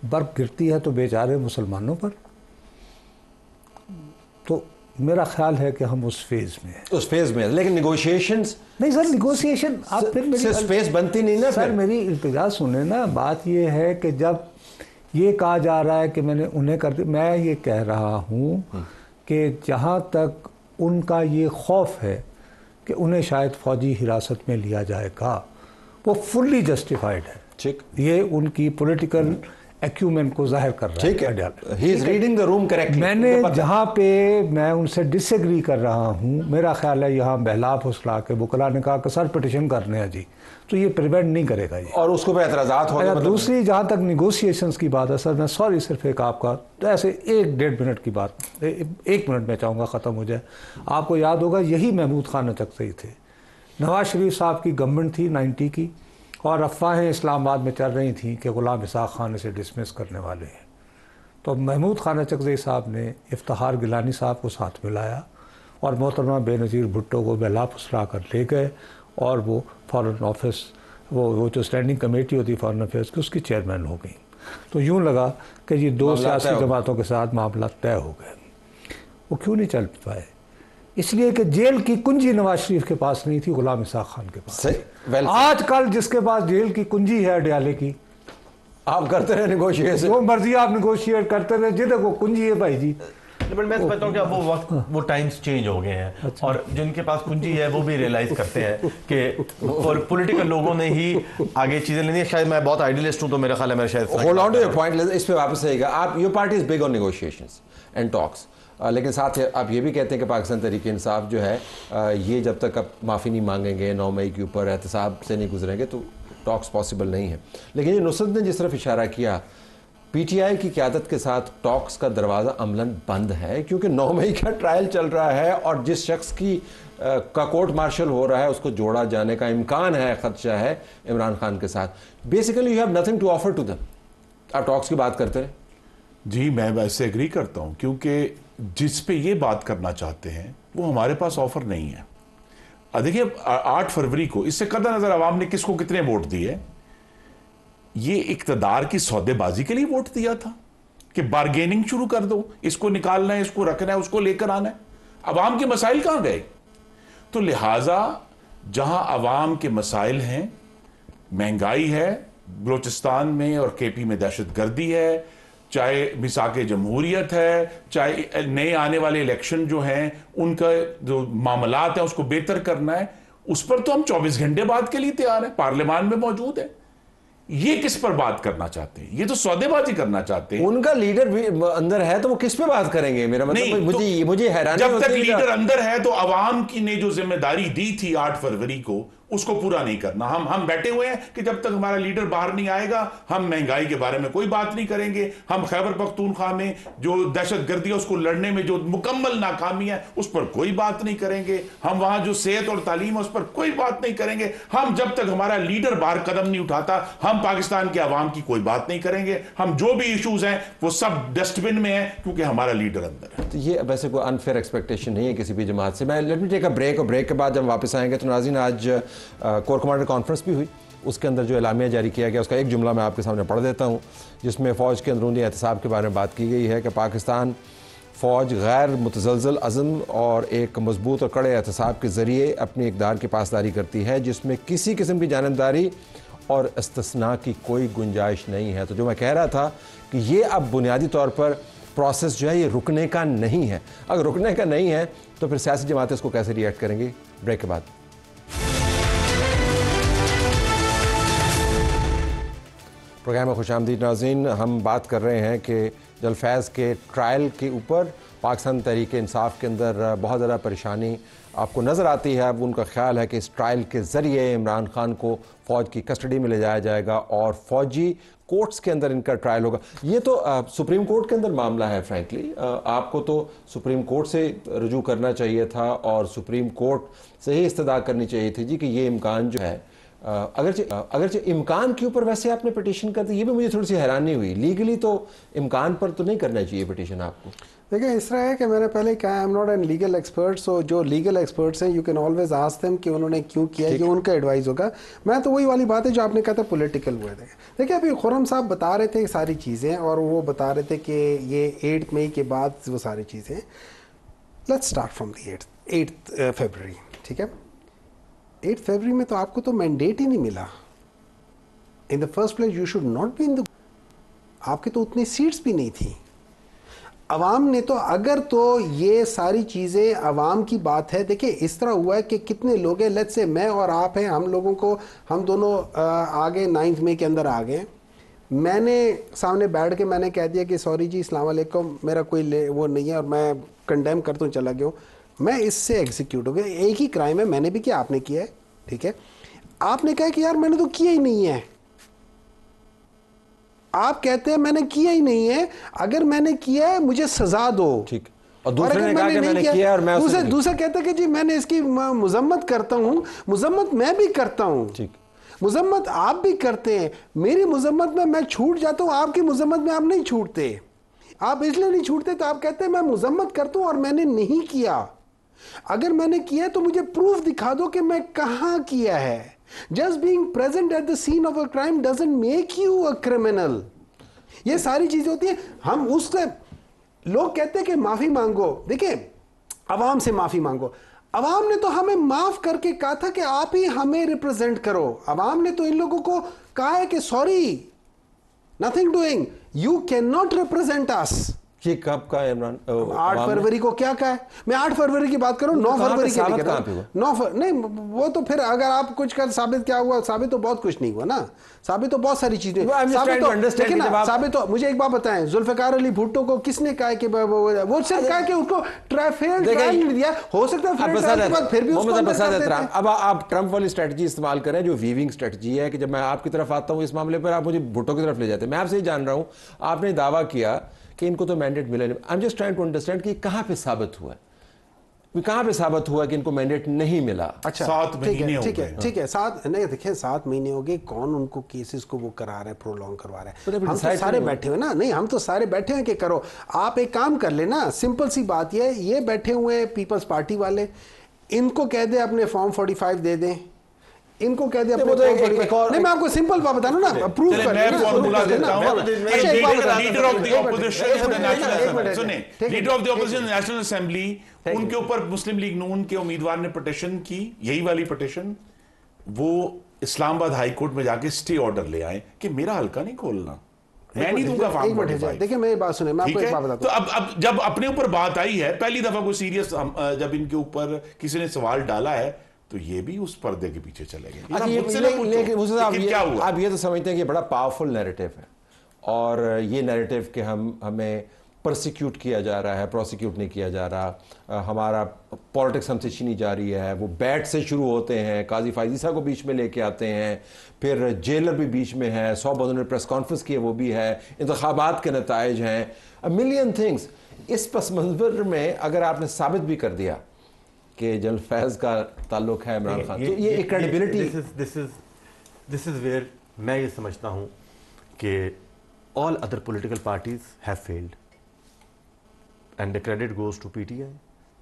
برف گرتی ہے تو بیچارے مسلمانوں پر۔ تو میرا خیال ہے کہ ہم اس فیز میں
لیکن نیگوشیشنز
نہیں سر، نیگوشیشن آپ پھر میری
اسپیس بنتی نہیں نا
سر، میری التجا سنیں نا، بات یہ ہے کہ جب یہ کہا جا رہا ہے کہ میں نے انہیں کر دیا، میں یہ کہہ رہا ہوں کہ جہاں تک ان کا یہ خوف ہے کہ انہیں شاید فوجی حراست میں لیا جائے گا، وہ فلی جسٹیفائڈ ہے،
ٹھیک،
یہ ان کی پولیٹیکل ایکیومن کو ظاہر کر رہا ہے.
ٹھیک ہے, ہی is reading the room correctly.
میں نے جہاں پہ میں ان سے ڈس ایگری کر رہا ہوں, میرا خیال ہے یہاں بہلا پھسلا کے وکلاء نے کہا کہ سر پٹیشن کرنے ہیں جی, تو یہ پریونٹ نہیں کرے گا یہ,
اور اس کو بھی اعتراضات ہو گئے.
دوسری جہاں تک نیگوسیشنز کی بات ہے سر, میں سوری صرف ایک آپ کا ایسے 1-1.5 منٹ کی بات, 1 منٹ میں چاہوں گا ختم ہو جائے. آپ کو یاد ہوگا یہی محمود خان چکسئی تھے, نواز شریف صاحب کی گورنمنٹ تھی 90 کی, اور افواہیں اسلام آباد میں چل رہی تھیں کہ غلام اسحاق خان اسے ڈسمس کرنے والے ہیں. تو محمود خان چکسئی صاحب نے افتخار گیلانی صاحب کو ساتھ ملایا اور محترمہ بے نظیر بھٹو کو بہلا پھسلا کر لے گئے, اور وہ فارن آفس, وہ جو اسٹینڈنگ کمیٹی ہوتی فارن افیئرس کی, اس کی چیئرمین ہو گئیں. تو یوں لگا کہ یہ 2 سیاسی جماعتوں کے ساتھ معاملات طے ہو گئے. وہ کیوں نہیں چل پائے؟ اس لیے کہ جیل کی کنجی نواز شریف کے پاس نہیں تھی, غلام اسحاق خان کے پاس. آج کل جس کے پاس جیل کی کنجی ہے اڈیالے کی,
آپ کرتے رہے نیگوشیشن,
جو مرضی آپ نیگوشیٹ کرتے رہے, جدھر کو کنجی ہے بھائی جی.
میں سمجھتا ہوں کہ اب وہ وقت, وہ ٹائمز چینج ہو گئے ہیں, اور جن کے پاس کنجی ہے وہ بھی ریئلائز کرتے ہیں کہ پولیٹیکل لوگوں نے ہی آگے چیزیں لینی ہے. شاید میں بہت آئیڈیلسٹ ہوں, تو میرا خیال ہے میں شاید
hold on to your point, اس پہ واپس آئے گا. آپ, your party is big on negotiations and talks, لیکن ساتھ آپ یہ بھی کہتے ہیں کہ پاکستان تحریک انصاف جو ہے یہ جب تک اب معافی نہیں مانگیں گے, 9 مئی کے اوپر احتساب سے نہیں گزریں گے, تو ٹاکس پاسبل نہیں ہے. لیکن یہ نصرت نے جس طرف اشارہ کیا, پی ٹی آئی کی قیادت کے ساتھ ٹاکس کا دروازہ عملاً بند ہے, کیونکہ 9 مئی کا ٹرائل چل رہا ہے, اور جس شخص کا کورٹ مارشل ہو رہا ہے اس کو جوڑا جانے کا امکان ہے, خدشہ ہے عمران خان کے ساتھ. Basically you have nothing to offer to them. آپ ٹاکس کی بات کرتے ہیں.
جی میں ویسے ایگری کرتا ہوں, کیونکہ جس پہ یہ بات کرنا چاہتے ہیں وہ ہمارے پاس آفر نہیں ہے. دیکھیے 8 فروری کو اس سے قدر نظر عوام نے کس کو کتنے ووٹ دیے, یہ اقتدار کی سودے بازی کے لیے ووٹ دیا تھا کہ بارگیننگ شروع کر دو, اس کو نکالنا ہے, اس کو رکھنا ہے, اس کو لے کر آنا ہے. عوام کے مسائل کہاں گئے؟ تو لہٰذا جہاں عوام کے مسائل ہیں, مہنگائی ہے بلوچستان میں اور کے پی میں, دہشت گردی ہے, چاہے میثاق جمہوریت ہے, چاہے نئے آنے والے الیکشن جو ہیں ان کا جو معاملات ہیں اس کو بہتر کرنا ہے, اس پر تو ہم 24 گھنٹے بات کے لیے تیار ہیں, پارلیمان میں موجود ہیں. یہ کس پر بات کرنا چاہتے ہیں؟ یہ تو سودے بازی کرنا چاہتے ہیں.
ان کا لیڈر بھی اندر ہے تو وہ کس پہ بات کریں گے؟ میرا مطلب مجھے حیرانی
جب تک لیڈر اندر ہے تو عوام کی نے جو ذمہ داری دی تھی 8 فروری کو اس کو پورا نہیں کرنا. ہم بیٹھے ہوئے ہیں کہ جب تک ہمارا لیڈر باہر نہیں آئے گا ہم مہنگائی کے بارے میں کوئی بات نہیں کریں گے, ہم خیبر پختونخوا میں جو دہشت گردی ہے اس کو لڑنے میں جو مکمل ناکامی ہے اس پر کوئی بات نہیں کریں گے, ہم وہاں جو صحت اور تعلیم ہے اس پر کوئی بات نہیں کریں گے. ہم جب تک ہمارا لیڈر باہر قدم نہیں اٹھاتا ہم پاکستان کے عوام کی کوئی بات نہیں کریں گے. ہم جو بھی ایشوز ہیں وہ سب ڈسٹ بن میں ہیں کیونکہ ہمارا لیڈر اندر ہے.
تو یہ ویسے کوئی انفیئر ایکسپیکٹیشن نہیں ہے کسی بھی جماعت سے. میں let me take a break, اور بریک کے بعد جب واپس آئیں گے تو ناظرین آج کور کمانڈر کانفرنس بھی ہوئی, اس کے اندر جو اعلامیہ جاری کیا گیا اس کا ایک جملہ میں آپ کے سامنے پڑھ دیتا ہوں, جس میں فوج کے اندرونی احتساب کے بارے میں بات کی گئی ہے کہ پاکستان فوج غیر متزلزل عزم اور ایک مضبوط اور کڑے احتساب کے ذریعے اپنی اقدار کی پاسداری کرتی ہے, جس میں کسی قسم کی جانبداری اور استثناء کی کوئی گنجائش نہیں ہے. تو جو میں کہہ رہا تھا کہ یہ اب بنیادی طور پر پروسیس جو ہے یہ رکنے کا نہیں ہے. اگر رکنے کا نہیں ہے تو پھر سیاسی جماعتیں اس کو کیسے ری ایکٹ کریں گی؟ بریک کے بعد. پروگرام میں خوش آمدید ناظرین. ہم بات کر رہے ہیں کہ جلفیض کے ٹرائل کے اوپر پاکستان تحریک انصاف کے اندر بہت زیادہ پریشانی آپ کو نظر آتی ہے. اب ان کا خیال ہے کہ اس ٹرائل کے ذریعے عمران خان کو فوج کی کسٹڈی میں لے جایا جائے گا اور فوجی کورٹس کے اندر ان کا ٹرائل ہوگا. یہ تو سپریم کورٹ کے اندر معاملہ ہے. فرینکلی آپ کو تو سپریم کورٹ سے رجوع کرنا چاہیے تھا اور سپریم کورٹ سے ہی استدعا کرنی چاہیے تھی جی کہ یہ امکان جو ہے, اگرچہ امکان کے اوپر ویسے آپ نے پٹیشن کر دی, یہ بھی مجھے تھوڑی سی حیرانی ہوئی. لیگلی تو امکان پر تو نہیں کرنا چاہیے پٹیشن آپ کو.
دیکھیں اس طرح ہے کہ میں نے پہلے کہا I am not an legal expert, so جو لیگل ایکسپرٹس ہیں you can always ask them کہ انہوں نے کیوں کیا, یہ ان کا ایڈوائز ہوگا. میں تو وہی والی بات ہے جو آپ نے کہا تھا پولیٹیکل ہوئے تھے. دیکھیں ابھی خرم صاحب بتا رہے تھے ساری چیزیں, اور وہ بتا رہے تھے کہ یہ 8 مئی کے بعد وہ ساری چیزیں. Let's start from the 8 February. ٹھیک ہے, 8 فیبرری میں تو آپ کو تو مینڈیٹ ہی نہیں ملا. In the first place you should not be in the, آپ کے تو اتنی سیٹس بھی نہیں تھیں. عوام نے تو اگر تو یہ ساری چیزیں عوام کی بات ہے. دیکھیں اس طرح ہوا ہے کہ کتنے لوگ ہیں, لیٹس سے میں اور آپ ہیں, ہم لوگوں کو ہم دونوں آگے 9 مئی کے اندر آ گئے. میں نے سامنے بیٹھ کے میں نے کہہ دیا کہ سوری جی السلام علیکم, میرا کوئی وہ نہیں ہے اور میں کنڈیم کرتا ہوں چلا گیا ہوں, میں اس سے ایگزیکیوٹ ہو گیا. ایک ہی کرائم ہے, میں نے بھی کیا, آپ نے کیا ہے, ٹھیک ہے, آپ نے کہا کہ یار میں نے تو کیا ہی نہیں ہے. آپ کہتے ہیں میں نے کیا ہی نہیں ہے, اگر میں نے کیا ہے مجھے سزا دو.
ٹھیک, اور دوسرے نے کہا کہ میں نے کیا اور میں
دوسرا کہتا ہے کہ جی میں نے اس کی مذمت کرتا ہوں. مذمت میں بھی کرتا ہوں,
ٹھیک,
مذمت آپ بھی کرتے ہیں. میری مذمت میں چھوٹ جاتا ہوں, آپ کی مذمت میں آپ نہیں چھوٹتے. آپ اس لیے نہیں چھوٹتے تو آپ کہتے ہیں میں مذمت کرتا ہوں اور میں نے نہیں کیا. اگر میں نے کیا تو مجھے پروف دکھا دو کہ میں کہاں کیا ہے. Just being present at the scene of a crime doesn't make you a criminal. یہ ساری چیزیں ہوتی ہیں. ہم اس سے لوگ کہتے ہیں کہ معافی مانگو. دیکھیں, عوام سے معافی مانگو. عوام نے تو ہمیں معاف کر کے کہا تھا کہ آپ ہی ہمیں ریپرزینٹ کرو. عوام نے تو ان لوگوں کو کہا ہے کہ sorry, nothing doing, you cannot represent us.
یہ کب کا عمران
8 فروری کو کیا کہا ہے؟ میں 8 فروری کی بات کروں, 9 فروری کی نہیں کہہ رہا ہوں. نہیں, وہ تو پھر اگر آپ کچھ کر ثابت کیا ہوا, ثابت تو بہت کچھ نہیں ہوا نا, ثابت تو بہت ساری چیزیں ثابت تو. مجھے ایک بات بتائیں, ذوالفقار علی بھٹو کو کس نے کہا کہ وہ صرف کہا کہ اس کو ٹرائل نہیں دیا, ہو سکتا ہے پھر بھی
اب آپ ٹرمپ والی اسٹریٹجی استعمال کریں جو ویونگ اسٹریٹجی ہے کہ جب میں آپ کی طرف آتا ہوں اس معاملے پر آپ مجھے بھٹو کی طرف لے جاتے ہیں. میں آپ سے یہ جان رہا ہوں, آپ نے دعویٰ کیا کہ ان کو تو مینڈیٹ ملا نہیں. I'm just trying to understand کہ کہاں پہ ثابت ہوا ہے, کہاں پہ ثابت ہوا کہ ان کو مینڈیٹ نہیں ملا.
اچھا 7 مہینے ہو گئے. ٹھیک ہے, 7 نہیں, دیکھیں 7 مہینے ہو گئے, کون ان کو کیسز کو وہ کرا رہا ہے, پرولونگ کروا رہا ہے. ہم تو سارے بیٹھے ہوئے نا, نہیں ہم تو سارے بیٹھے ہیں کہ کرو. آپ ایک کام کر لیں نا, سمپل سی بات یہ بیٹھے ہوئے ہیں پیپلز پارٹی والے, ان کو کہہ دیں اپنے فارم 45 دے دیں, ان کو کہہ دیں اپنے نہیں, میں آپ کو سمپل بات بتاؤں نا, اپروو کر
میں فارمولا دیتا ہوں. Leader of the opposition National Assembly, ان کے اوپر مسلم لیگ نون کے امیدوار نے پٹیشن کی, یہی والی پٹیشن, وہ اسلام آباد ہائی کورٹ میں جا کے اسٹے آرڈر لے آئے کہ میرا حلقہ نہیں کھولنا, میں نہیں دوں گا فارم 45.
دیکھیں میری بات سنیں, میں آپ کو ایک بات بتاتا ہوں.
تو اب جب اپنے اوپر بات آئی ہے, پہلی دفعہ کوئی سیریس جب ان کے اوپر کسی نے سوال ڈالا ہے, تو یہ بھی اس پردے کے پیچھے چلے گئے.
آپ یہ تو سمجھتے ہیں کہ بڑا پاورفل نیریٹیو ہے, اور یہ نیریٹیو کہ ہمیں پرسیکیوٹ کیا جا رہا ہے, پروسیکیوٹ نہیں کیا جا رہا, ہمارا پالیٹکس ہم سے چھینی جا رہی ہے. وہ بیٹ سے شروع ہوتے ہیں, قاضی فائزی صاحب کو بیچ میں لے کے آتے ہیں, پھر جیلر بھی بیچ میں ہے, 100 بندوں نے پریس کانفرنس کی ہے وہ بھی ہے, انتخابات کے نتائج ہیں, ملین تھنگس. اس پس منظر میں اگر آپ نے ثابت بھی کر دیا کہ جنرل فیض کا تعلق ہے عمران خان, تو یہ ایک کریڈیبلٹی.
دس از ویئر میں یہ سمجھتا ہوں کہ all other political parties have failed and the credit goes to PTI.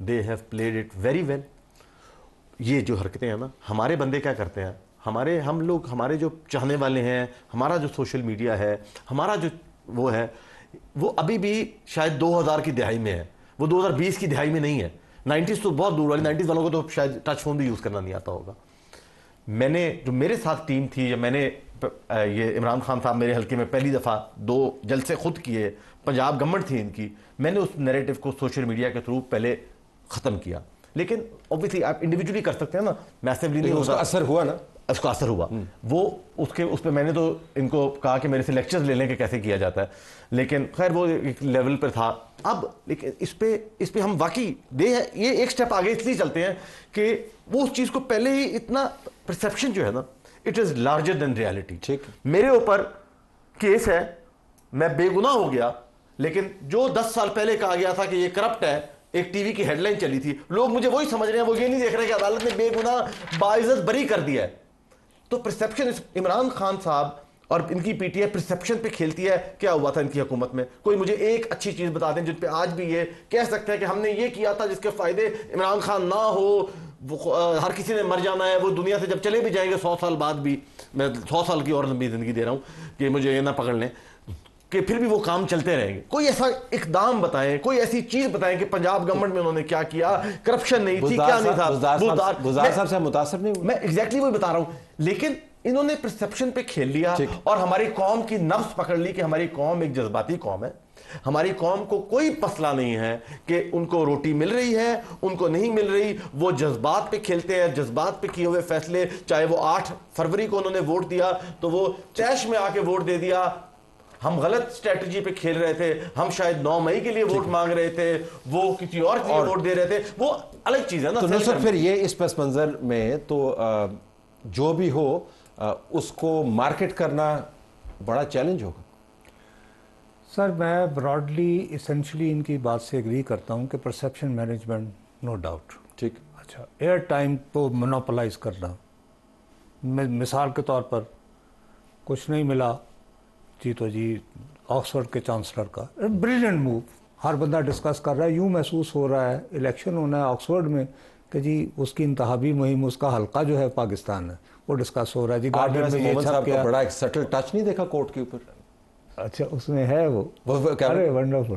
They have played it very well. یہ جو حرکتیں ہیں نا, ہمارے بندے کیا کرتے ہیں, ہم لوگ, ہمارے جو چاہنے والے ہیں, ہمارا جو سوشل میڈیا ہے, ہمارا جو وہ ہے, وہ ابھی بھی شاید 2000 کی دہائی میں ہے, وہ 2020 کی دہائی میں نہیں ہے. 90s تو بہت دور والی, 90s والوں کو تو شاید ٹچ فون بھی یوز کرنا نہیں آتا ہوگا. میں نے جو میرے ساتھ ٹیم تھی, یا میں نے یہ عمران خان صاحب میرے حلقے میں پہلی دفعہ 2 جلسے خود کیے, پنجاب گورنمنٹ تھی ان کی, میں نے اس نیریٹو کو سوشل میڈیا کے تھرو پہلے ختم کیا. لیکن اوبویسلی آپ انڈیویجولی کر سکتے ہیں نا, میسیولی نہیں ہوگا.
اثر ہوا نا,
اس کا اثر ہوا. وہ اس پہ میں نے تو ان کو کہا کہ میرے سے لیکچرز لے لیں کہ کیسے کیا جاتا ہے, لیکن خیر وہ ایک لیول پر تھا. اب لیکن اس پہ ہم واقعی یہ ایک سٹیپ آگے اس لیے چلتے ہیں کہ وہ اس چیز کو پہلے ہی اتنا پرسیپشن جو ہے نا, it is larger than reality. ٹھیک, میرے اوپر کیس ہے, میں بے گناہ ہو گیا, لیکن جو 10 سال پہلے کہا گیا تھا کہ یہ کرپٹ ہے, ایک ٹی وی کی ہیڈ لائن چلی تھی, لوگ مجھے وہی سمجھ رہے ہیں, وہ یہ نہیں دیکھ رہے کہ عدالت نے بے گناہ باعزت بری کر دیا ہے. تو پرسیپشن عمران خان صاحب اور ان کی پی ٹی آئی پرسیپشن پہ کھیلتی ہے. کیا ہوا تھا ان کی حکومت میں؟ کوئی مجھے ایک اچھی چیز بتا دیں جن پہ آج بھی یہ کہہ سکتے ہیں کہ ہم نے یہ کیا تھا جس کے فائدے عمران خان نہ ہو, ہر کسی نے مر جانا ہے, وہ دنیا سے جب چلے بھی جائیں گے 100 سال بعد بھی, میں 100 سال کی اور لمبی زندگی دے رہا ہوں کہ مجھے یہ نہ پکڑ لیں, کہ پھر بھی وہ کام چلتے رہیں گے. کوئی ایسا اقدام بتائیں, کوئی ایسی چیز بتائیں کہ پنجاب گورنمنٹ میں انہوں نے کیا کیا, کرپشن نہیں تھی, کیا نہیں تھا.
گزار صاحب سے متاثر نہیں ہوں,
میں ایگزیکٹلی وہی بتا رہا ہوں. لیکن انہوں نے پرسیپشن پہ کھیل لیا اور ہماری قوم کی نفس پکڑ لی کہ ہماری قوم ایک جذباتی قوم ہے. ہماری قوم کو کوئی مسئلہ نہیں ہے کہ ان کو روٹی مل رہی ہے, ان کو نہیں مل رہی, وہ جذبات پہ کھیلتے ہیں, جذبات پہ کیے ہوئے فیصلے, چاہے وہ 8 فروری کو انہوں نے ووٹ دیا تو وہ چیش میں آ کے ووٹ دے دیا, ہم غلط اسٹریٹجی پہ کھیل رہے تھے, ہم شاید 9 مئی کے لیے ووٹ مانگ رہے تھے, وہ کسی اور کے لیے ووٹ دے رہے تھے, وہ الگ چیز ہے نا.
تو نصرت پھر یہ اس پس منظر میں تو جو بھی ہو اس کو مارکیٹ کرنا بڑا چیلنج ہوگا.
سر میں براڈلی اسینشلی ان کی بات سے ایگری کرتا ہوں کہ پرسیپشن مینجمنٹ نو ڈاؤٹ.
ٹھیک.
اچھا, ایئر ٹائم کو مونوپلائز کرنا, مثال کے طور پر کچھ نہیں ملا جی تو جی آکسفورڈ کے چانسلر کا بریلینٹ موو, ہر بندہ ڈسکس کر رہا ہے, یوں محسوس ہو رہا ہے الیکشن ہونا ہے آکسفورڈ میں کہ جی اس کی انتخابی مہم, اس کا حلقہ جو ہے پاکستان ہے, وہ ڈسکس ہو رہا ہے. جی گارڈن میں یہ چھپ گیا.
بڑا ایک سٹل ٹچ نہیں دیکھا کورٹ کے اوپر؟
اچھا اس میں ہے وہ ارے ونڈرفل,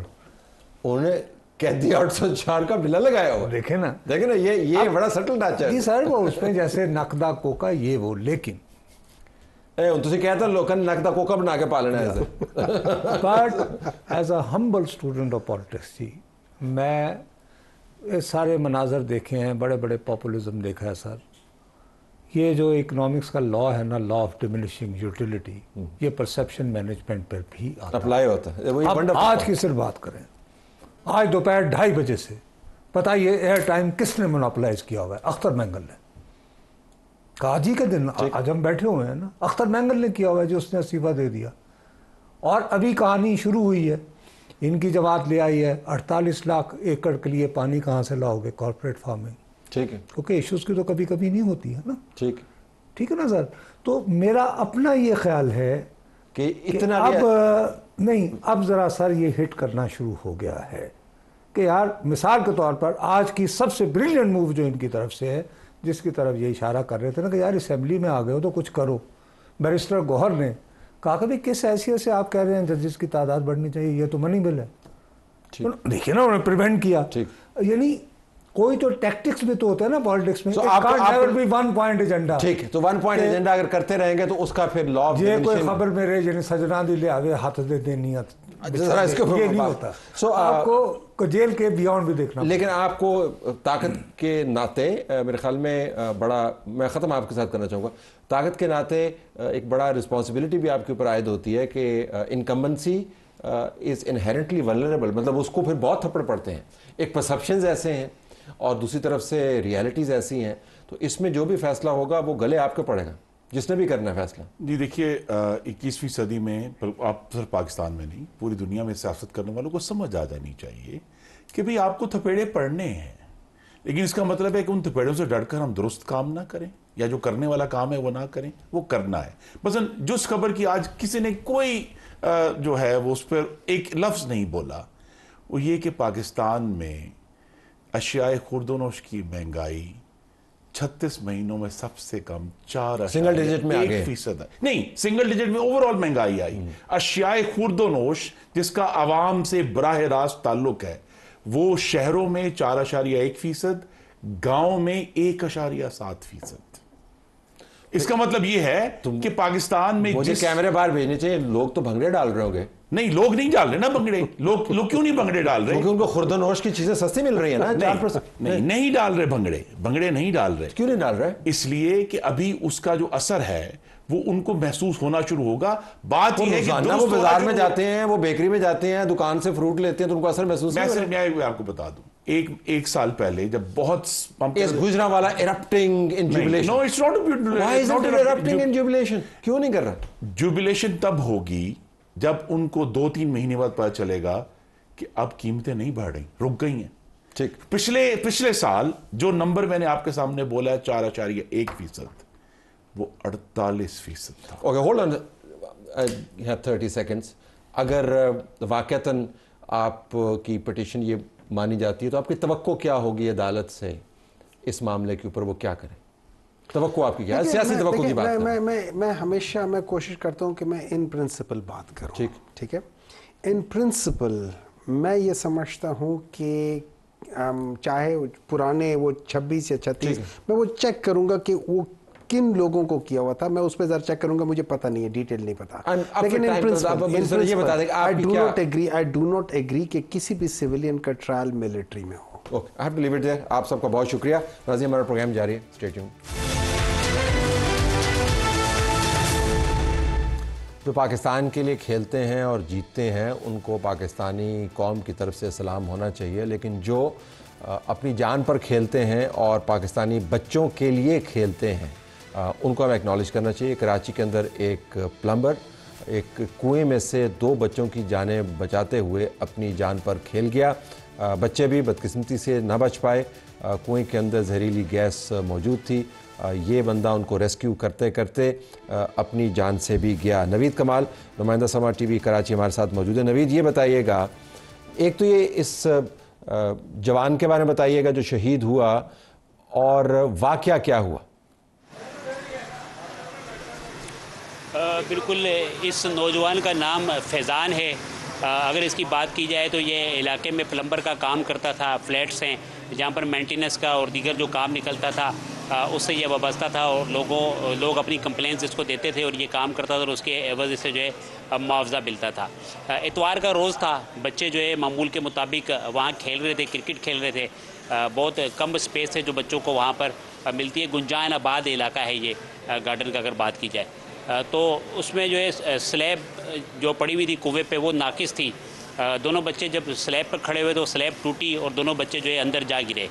انہوں نے کہہ دیا 804 کا بلا لگایا ہوا.
دیکھیں نا
یہ بڑا سٹل ٹچ ہے
جی سر. وہ اس میں جیسے نقدہ کوکا یہ وہ, لیکن
تجھے کہتا لوگوں نے نقدہ کوکا بنا کے پالنا ہے.
But as a humble student of politics جی میں سارے مناظر دیکھے ہیں, بڑے بڑے پاپولزم دیکھا ہے سر. یہ جو اکنامکس کا لا ہے نا, لا آف ڈیمینشنگ یوٹیلیٹی, یہ پرسیپشن مینجمنٹ پر بھی
اپلائی ہوتا ہے.
اب آج کی صرف بات کریں, آج دوپہر 2:30 بجے سے بتائیے ایئر ٹائم کس نے مونوپلائز کیا ہوا ہے؟ اختر مینگل نے. آج ہی کے دن آج ہم بیٹھے ہوئے ہیں نا, اختر مینگل نے کیا ہوا ہے جو اس نے استعفیٰ دے دیا. اور ابھی کہانی شروع ہوئی ہے, ان کی جماعت لے آئی ہے 48 لاکھ ایکڑ کے لیے پانی کہاں سے لاؤ گے, کارپوریٹ فارمنگ. ٹھیک ہے, کیونکہ ایشوز کی تو کبھی کبھی نہیں ہوتی ہے نا. ٹھیک ہے نا سر. تو میرا اپنا یہ خیال ہے کہ اتنا اب نہیں, اب ذرا سر یہ ہٹ کرنا شروع ہو گیا ہے کہ یار مثال کے طور پر آج کی سب سے بریلینٹ موو جو ان کی طرف سے ہے, جس کی طرف یہ اشارہ کر رہے تھے نا کہ یار اسمبلی میں آ گئے ہو تو کچھ کرو. بیرسٹر گوہر نے کہا کہ بھائی کس حیثیت سے آپ کہہ رہے ہیں ججز کی تعداد بڑھنی چاہیے, یہ تو منی بل ہے. دیکھیے نا انہوں نے پریونٹ کیا. یعنی کوئی تو ٹیکٹکس بھی تو ہوتا ہے نا پالیٹکس میں. One point agenda.
ٹھیک ہے, تو ون پوائنٹ ایجنڈا اگر کرتے رہیں گے تو اس کا پھر لا
یہ کوئی خبر میں رہے یعنی سجنا دی لے آوے ہاتھ دے دینی ہے, یہ نہیں ہوتا. آپ کو جیل کے بیانڈ بھی دیکھنا.
لیکن آپ کو طاقت کے ناطے میرے خیال میں بڑا, میں ختم آپ کے ساتھ کرنا چاہوں گا, طاقت کے ناطے ایک بڑا رسپانسبلٹی بھی آپ کے اوپر عائد ہوتی ہے کہ انکمبنسی از انہیرنٹلی ولنریبل, مطلب اس کو پھر بہت تھپڑ پڑتے ہیں. ایک پرسپشنز ایسے ہیں اور دوسری طرف سے ریالٹیز ایسی ہیں, تو اس میں جو بھی فیصلہ ہوگا وہ گلے آپ کو پڑے گا جس نے بھی کرنا ہے فیصلہ.
جی دیکھیے 21ویں صدی میں, آپ صرف پاکستان میں نہیں پوری دنیا میں سیاست کرنے والوں کو سمجھ آ جانی چاہیے کہ بھئی آپ کو تھپیڑے پڑھنے ہیں, لیکن اس کا مطلب ہے کہ ان تھپیڑوں سے ڈر کر ہم درست کام نہ کریں, یا جو کرنے والا کام ہے وہ نہ کریں. وہ کرنا ہے. مثلا جس خبر کی آج کسی نے کوئی جو ہے وہ اس پر ایک لفظ نہیں بولا, وہ یہ کہ پاکستان میں اشیاء خوردونوش کی مہنگائی 36 مہینوں میں سب سے کم 4.1% نہیں, سنگل ڈیجٹ میں اوور آل مہنگائی آئی. اشیاء خوردونوش جس کا عوام سے براہ راست تعلق ہے, وہ شہروں میں 4.1%, گاؤں میں 1.7%. اس کا مطلب یہ ہے کہ پاکستان میں
مجھے کیمرے باہر بھیجنے چاہیے. لوگ تو بھنگڑے ڈال رہے ہوں گے. نہیں,
لوگ نہیں ڈال رہے نا بھنگڑے. لوگ کیوں نہیں بھنگڑے ڈال رہے؟
کیونکہ ان کو خوردونوش کی چیزیں سستی مل رہی ہیں نا.
نہیں ڈال رہے بھنگڑے نہیں ڈال رہے.
کیوں نہیں ڈال رہے؟
اس لیے کہ ابھی اس کا جو اثر ہے وہ ان کو محسوس ہونا شروع ہوگا. بات یہ ہے کہ
وہ بازار میں جاتے ہیں, وہ بیکری میں جاتے ہیں, دکان سے فروٹ لیتے ہیں, تو ان کو اثر محسوس نہیں ہوتا.
میں آپ کو بتا دوں, ایک سال پہلے جب بہت
Gujranwala erupting in jubilation.
No, it's not
Why isn't it erupting in jubilation? کیوں نہیں کر رہا؟
جوبلیشن تب ہوگی جب ان کو 2-3 مہینے بعد پتا چلے گا کہ اب قیمتیں نہیں بڑھ رہی, رک گئی ہیں.
ٹھیک.
پچھلے سال جو نمبر میں نے آپ کے سامنے بولا ہے 4.1%, وہ 48% تھا.
Okay, hold on. You have 30 seconds. اگر واقعتاً آپ کی پٹیشن یہ مانی جاتی ہے تو آپ کی توقع کیا ہوگی عدالت سے اس معاملے کے اوپر؟ وہ کیا کریں؟ توقع آپ کی کیا ہے؟ سیاسی توقع کی بات
میں ہمیشہ کوشش کرتا ہوں کہ میں ان پرنسپل بات کروں. ٹھیک ہے. ان پرنسپل میں یہ سمجھتا ہوں کہ چاہے پرانے وہ 26 یا 36, میں وہ چیک کروں گا کہ وہ کن لوگوں کو کیا ہوا تھا. میں اس پہ ذرا چیک کروں گا, مجھے پتہ نہیں ہے, ڈیٹیل نہیں پتا. لیکن I do not agree کہ کسی بھی سویلین کا ٹرائل ملٹری میں ہو.
Okay, I have to leave it there. آپ سب کا بہت شکریہ. ناظرین, ہمارا پروگرام جاری ہے. Stay tuned. جو پاکستان کے لیے کھیلتے ہیں اور جیتتے ہیں ان کو پاکستانی قوم کی طرف سے سلام ہونا چاہیے، لیکن جو اپنی جان پر کھیلتے ہیں اور پاکستانی بچوں کے لیے کھیلتے ہیں ان کو ہمیں ایکنالج کرنا چاہیے۔ کراچی کے اندر ایک پلمبر ایک کنویں میں سے 2 بچوں کی جانیں بچاتے ہوئے اپنی جان پر کھیل گیا، بچے بھی بدقسمتی سے نہ بچ پائے، کنویں کے اندر زہریلی گیس موجود تھی، یہ بندہ ان کو ریسکیو کرتے کرتے اپنی جان سے بھی گیا۔ نوید کمال نمائندہ سما ٹی وی کراچی ہمارے ساتھ موجود ہے۔ نوید یہ بتائیے گا، ایک تو یہ اس جوان کے بارے میں بتائیے گا جو شہید ہوا، اور واقعہ کیا ہوا؟
بالکل، اس نوجوان کا نام فیضان ہے۔ اگر اس کی بات کی جائے تو یہ علاقے میں پلمبر کا کام کرتا تھا، فلیٹس ہیں جہاں پر مینٹیننس کا اور دیگر جو کام نکلتا تھا اس سے یہ وابستہ تھا، اور لوگ اپنی کمپلینس اس کو دیتے تھے اور یہ کام کرتا تھا اور اس کے عوض سے جو ہے معاوضہ ملتا تھا۔ اتوار کا روز تھا، بچے جو ہے معمول کے مطابق وہاں کھیل رہے تھے، کرکٹ کھیل رہے تھے، بہت کم سپیس ہے جو بچوں کو وہاں پر ملتی ہے، گنجان آباد علاقہ ہے یہ گارڈن کا اگر بات کی جائے تو اس میں جو ہے سلیب جو پڑی ہوئی تھی کنویں پہ وہ ناقص تھی، دونوں بچے جب سلیب پر کھڑے ہوئے تو سلیب ٹوٹی اور دونوں بچے جو ہے اندر جا گرے۔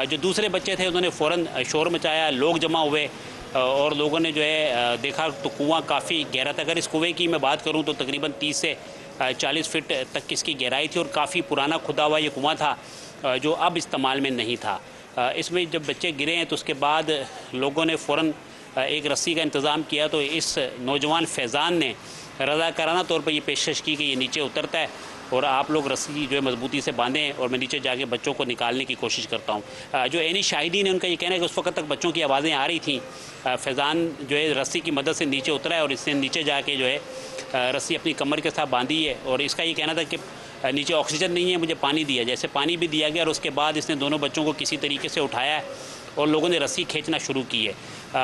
جو دوسرے بچے تھے انہوں نے فوراً شور مچایا، لوگ جمع ہوئے اور لوگوں نے جو ہے دیکھا تو کنواں کافی گہرا تھا۔ اگر اس کنویں کی میں بات کروں تو تقریباً 30 سے 40 فٹ تک اس کی گہرائی تھی اور کافی پرانا کھدا ہوا یہ کنواں تھا جو اب استعمال میں نہیں تھا۔ اس میں جب بچے گرے ہیں تو اس کے بعد لوگوں نے فوراً ایک رسی کا انتظام کیا، تو اس نوجوان فیضان نے رضاکارانہ طور پر یہ پیشکش کی کہ یہ نیچے اترتا ہے اور آپ لوگ رسی جو ہے مضبوطی سے باندھیں اور میں نیچے جا کے بچوں کو نکالنے کی کوشش کرتا ہوں۔ جو عینی شاہدین ہیں ان کا یہ کہنا ہے کہ اس وقت تک بچوں کی آوازیں آ رہی تھیں، فیضان جو ہے رسی کی مدد سے نیچے اترا ہے اور اس نے نیچے جا کے جو ہے رسی اپنی کمر کے ساتھ باندھی ہے، اور اس کا یہ کہنا تھا کہ نیچے آکسیجن نہیں ہے، مجھے پانی دیا جیسے پانی بھی دیا گیا، اور اس کے بعد اس نے دونوں بچوں کو کسی طریقے سے اٹھایا ہے اور لوگوں نے رسی کھینچنا شروع کی ہے۔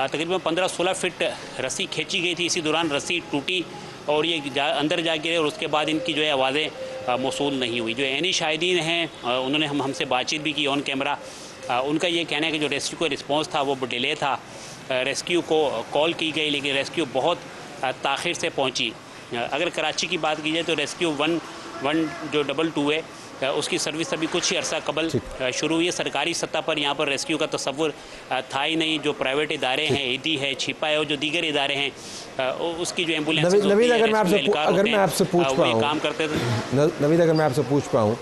تقریباً 15-16 فٹ رسی کھینچی گئی تھی، اسی دوران رسی ٹوٹی اور یہ اندر جا گرے اور اس کے بعد ان کی جو ہے آوازیں موصول نہیں ہوئی۔ جو عینی شاہدین ہیں انہوں نے ہم سے بات چیت بھی کی آن کیمرہ، ان کا یہ کہنا ہے کہ جو ریسکیو کا رسپانس تھا وہ ڈیلے تھا، ریسکیو کو کال کی گئی لیکن ریسکیو بہت تاخیر سے پہنچی۔ اگر کراچی کی بات کی جائے تو ریسکیو 112 ہے، اس کی سروس ابھی کچھ ہی عرصہ قبل شروع ہوئی ہے۔ سرکاری سطح پر یہاں پر ریسکیو کا تصور تھا ہی نہیں، جو پرائیویٹ ادارے ہیں، ایٹی ہے، چھپا ہے اور جو دیگر ادارے ہیں اس کی جو ایمبولینس
نوید اگر میں آپ سے پوچھ پاؤں
کام کرتے تھے،
نوید اگر میں آپ سے پوچھ پاؤں،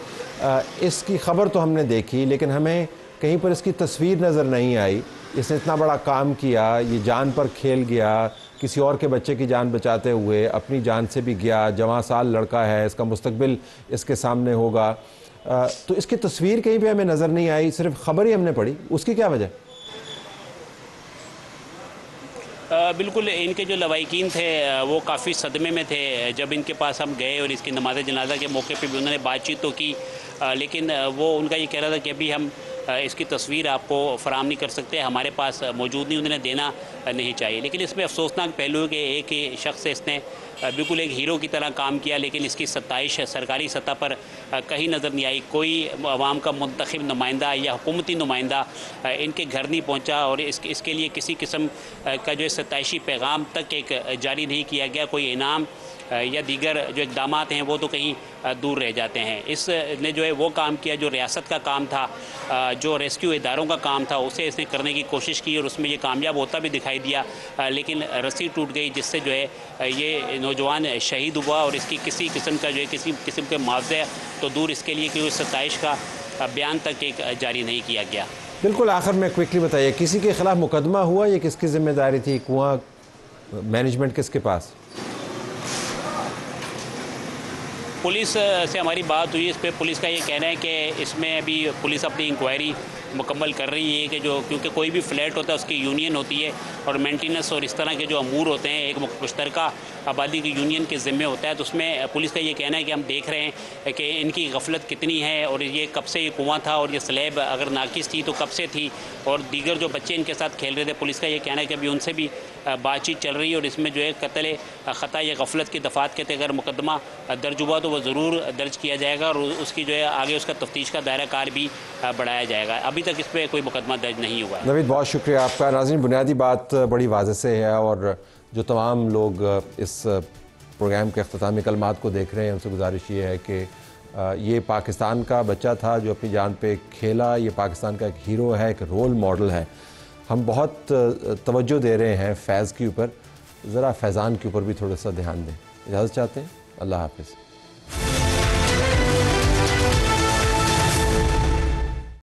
اس کی خبر تو ہم نے دیکھی لیکن ہمیں کہیں پر اس کی تصویر نظر نہیں آئی۔ اس نے اتنا بڑا کام کیا، یہ جان پر کھیل گیا، کسی اور کے بچے کی جان بچاتے ہوئے اپنی جان سے بھی گیا، جوان سال لڑکا ہے، اس کا مستقبل اس کے سامنے ہوگا، تو اس کی تصویر کہیں پہ ہمیں نظر نہیں آئی، صرف خبر ہی ہم نے پڑھی، اس کی کیا وجہ؟
بالکل ان کے جو لواحقین تھے وہ کافی صدمے میں تھے جب ان کے پاس ہم گئے، اور اس کی نماز جنازہ کے موقع پہ بھی انہوں نے بات چیت تو کی، لیکن وہ ان کا یہ کہہ رہا تھا کہ ابھی ہم اس کی تصویر آپ کو فراہم نہیں کر سکتے، ہمارے پاس موجود نہیں، انہوں نے دینا نہیں چاہیے۔ لیکن اس میں افسوسناک پہلو ہے کہ ایک ہی شخص سے اس نے بالکل ایک ہیرو کی طرح کام کیا، لیکن اس کی ستائش سرکاری سطح پر کہیں نظر نہیں آئی۔ کوئی عوام کا منتخب نمائندہ یا حکومتی نمائندہ ان کے گھر نہیں پہنچا، اور اس کے لیے کسی قسم کا جو ستائشی پیغام تک ایک جاری نہیں کیا گیا۔ کوئی انعام یا دیگر جو اقدامات ہیں وہ تو کہیں دور رہ جاتے ہیں۔ اس نے جو ہے وہ کام کیا جو ریاست کا کام تھا، جو ریسکیو اداروں کا کام تھا، اسے اس نے کرنے کی کوشش کی اور اس میں یہ کامیاب ہوتا بھی دکھائی دیا، لیکن رسی ٹوٹ گئی جس سے جو ہے یہ نوجوان شہید ہوا، اور اس کی کسی قسم کا جو ہے کسی قسم کے معاوضے تو دور اس کے لیے کہ ستائش کا بیان تک ایک جاری نہیں کیا گیا۔
بالکل آخر میں کوئکلی بتائیے، کسی کے خلاف مقدمہ ہوا، یہ کس کی ذمہ داری تھی؟ کنواں مینجمنٹ کس کے پاس؟
پولیس سے ہماری بات ہوئی، اس پہ پولیس کا یہ کہنا ہے کہ اس میں ابھی پولیس اپنی انکوائری مکمل کر رہی ہے کہ جو کیونکہ کوئی بھی فلیٹ ہوتا ہے اس کی یونین ہوتی ہے اور مینٹیننس اور اس طرح کے جو امور ہوتے ہیں ایک مشترکہ آبادی کی یونین کے ذمے ہوتا ہے، تو اس میں پولیس کا یہ کہنا ہے کہ ہم دیکھ رہے ہیں کہ ان کی غفلت کتنی ہے اور یہ کب سے یہ کنواں تھا اور یہ سلیب اگر ناقص تھی تو کب سے تھی، اور دیگر جو بچے ان کے ساتھ کھیل رہے تھے، پولیس کا یہ کہنا ہے کہ ابھی ان سے بھی بات چیت چل رہی ہے اور اس میں جو ہے قتل خطا یا غفلت کی دفعات کے تحت اگر مقدمہ درج ہوا تو وہ ضرور درج کیا جائے گا اور اس کی جو ہے آگے اس کا تفتیش کا دائرہ کار بھی بڑھایا جائے گا۔ ابھی تک اس پہ کوئی مقدمہ درج نہیں ہوا ہے۔
نوید بہت شکریہ آپ کا۔ ناظرین بنیادی بات بڑی واضح سے ہے اور جو تمام لوگ اس پروگرام کے اختتامی کلمات کو دیکھ رہے ہیں ان سے گزارش یہ ہے کہ یہ پاکستان کا بچہ تھا جو اپنی جان پہ کھیلا. یہ پاکستان کا ایک ہیرو ہے, ایک رول ماڈل ہے. ہم بہت توجہ دے رہے ہیں فیض کے اوپر, ذرا فیضان کے اوپر بھی تھوڑا سا دھیان دیں. اجازت چاہتے ہیں. اللہ حافظ.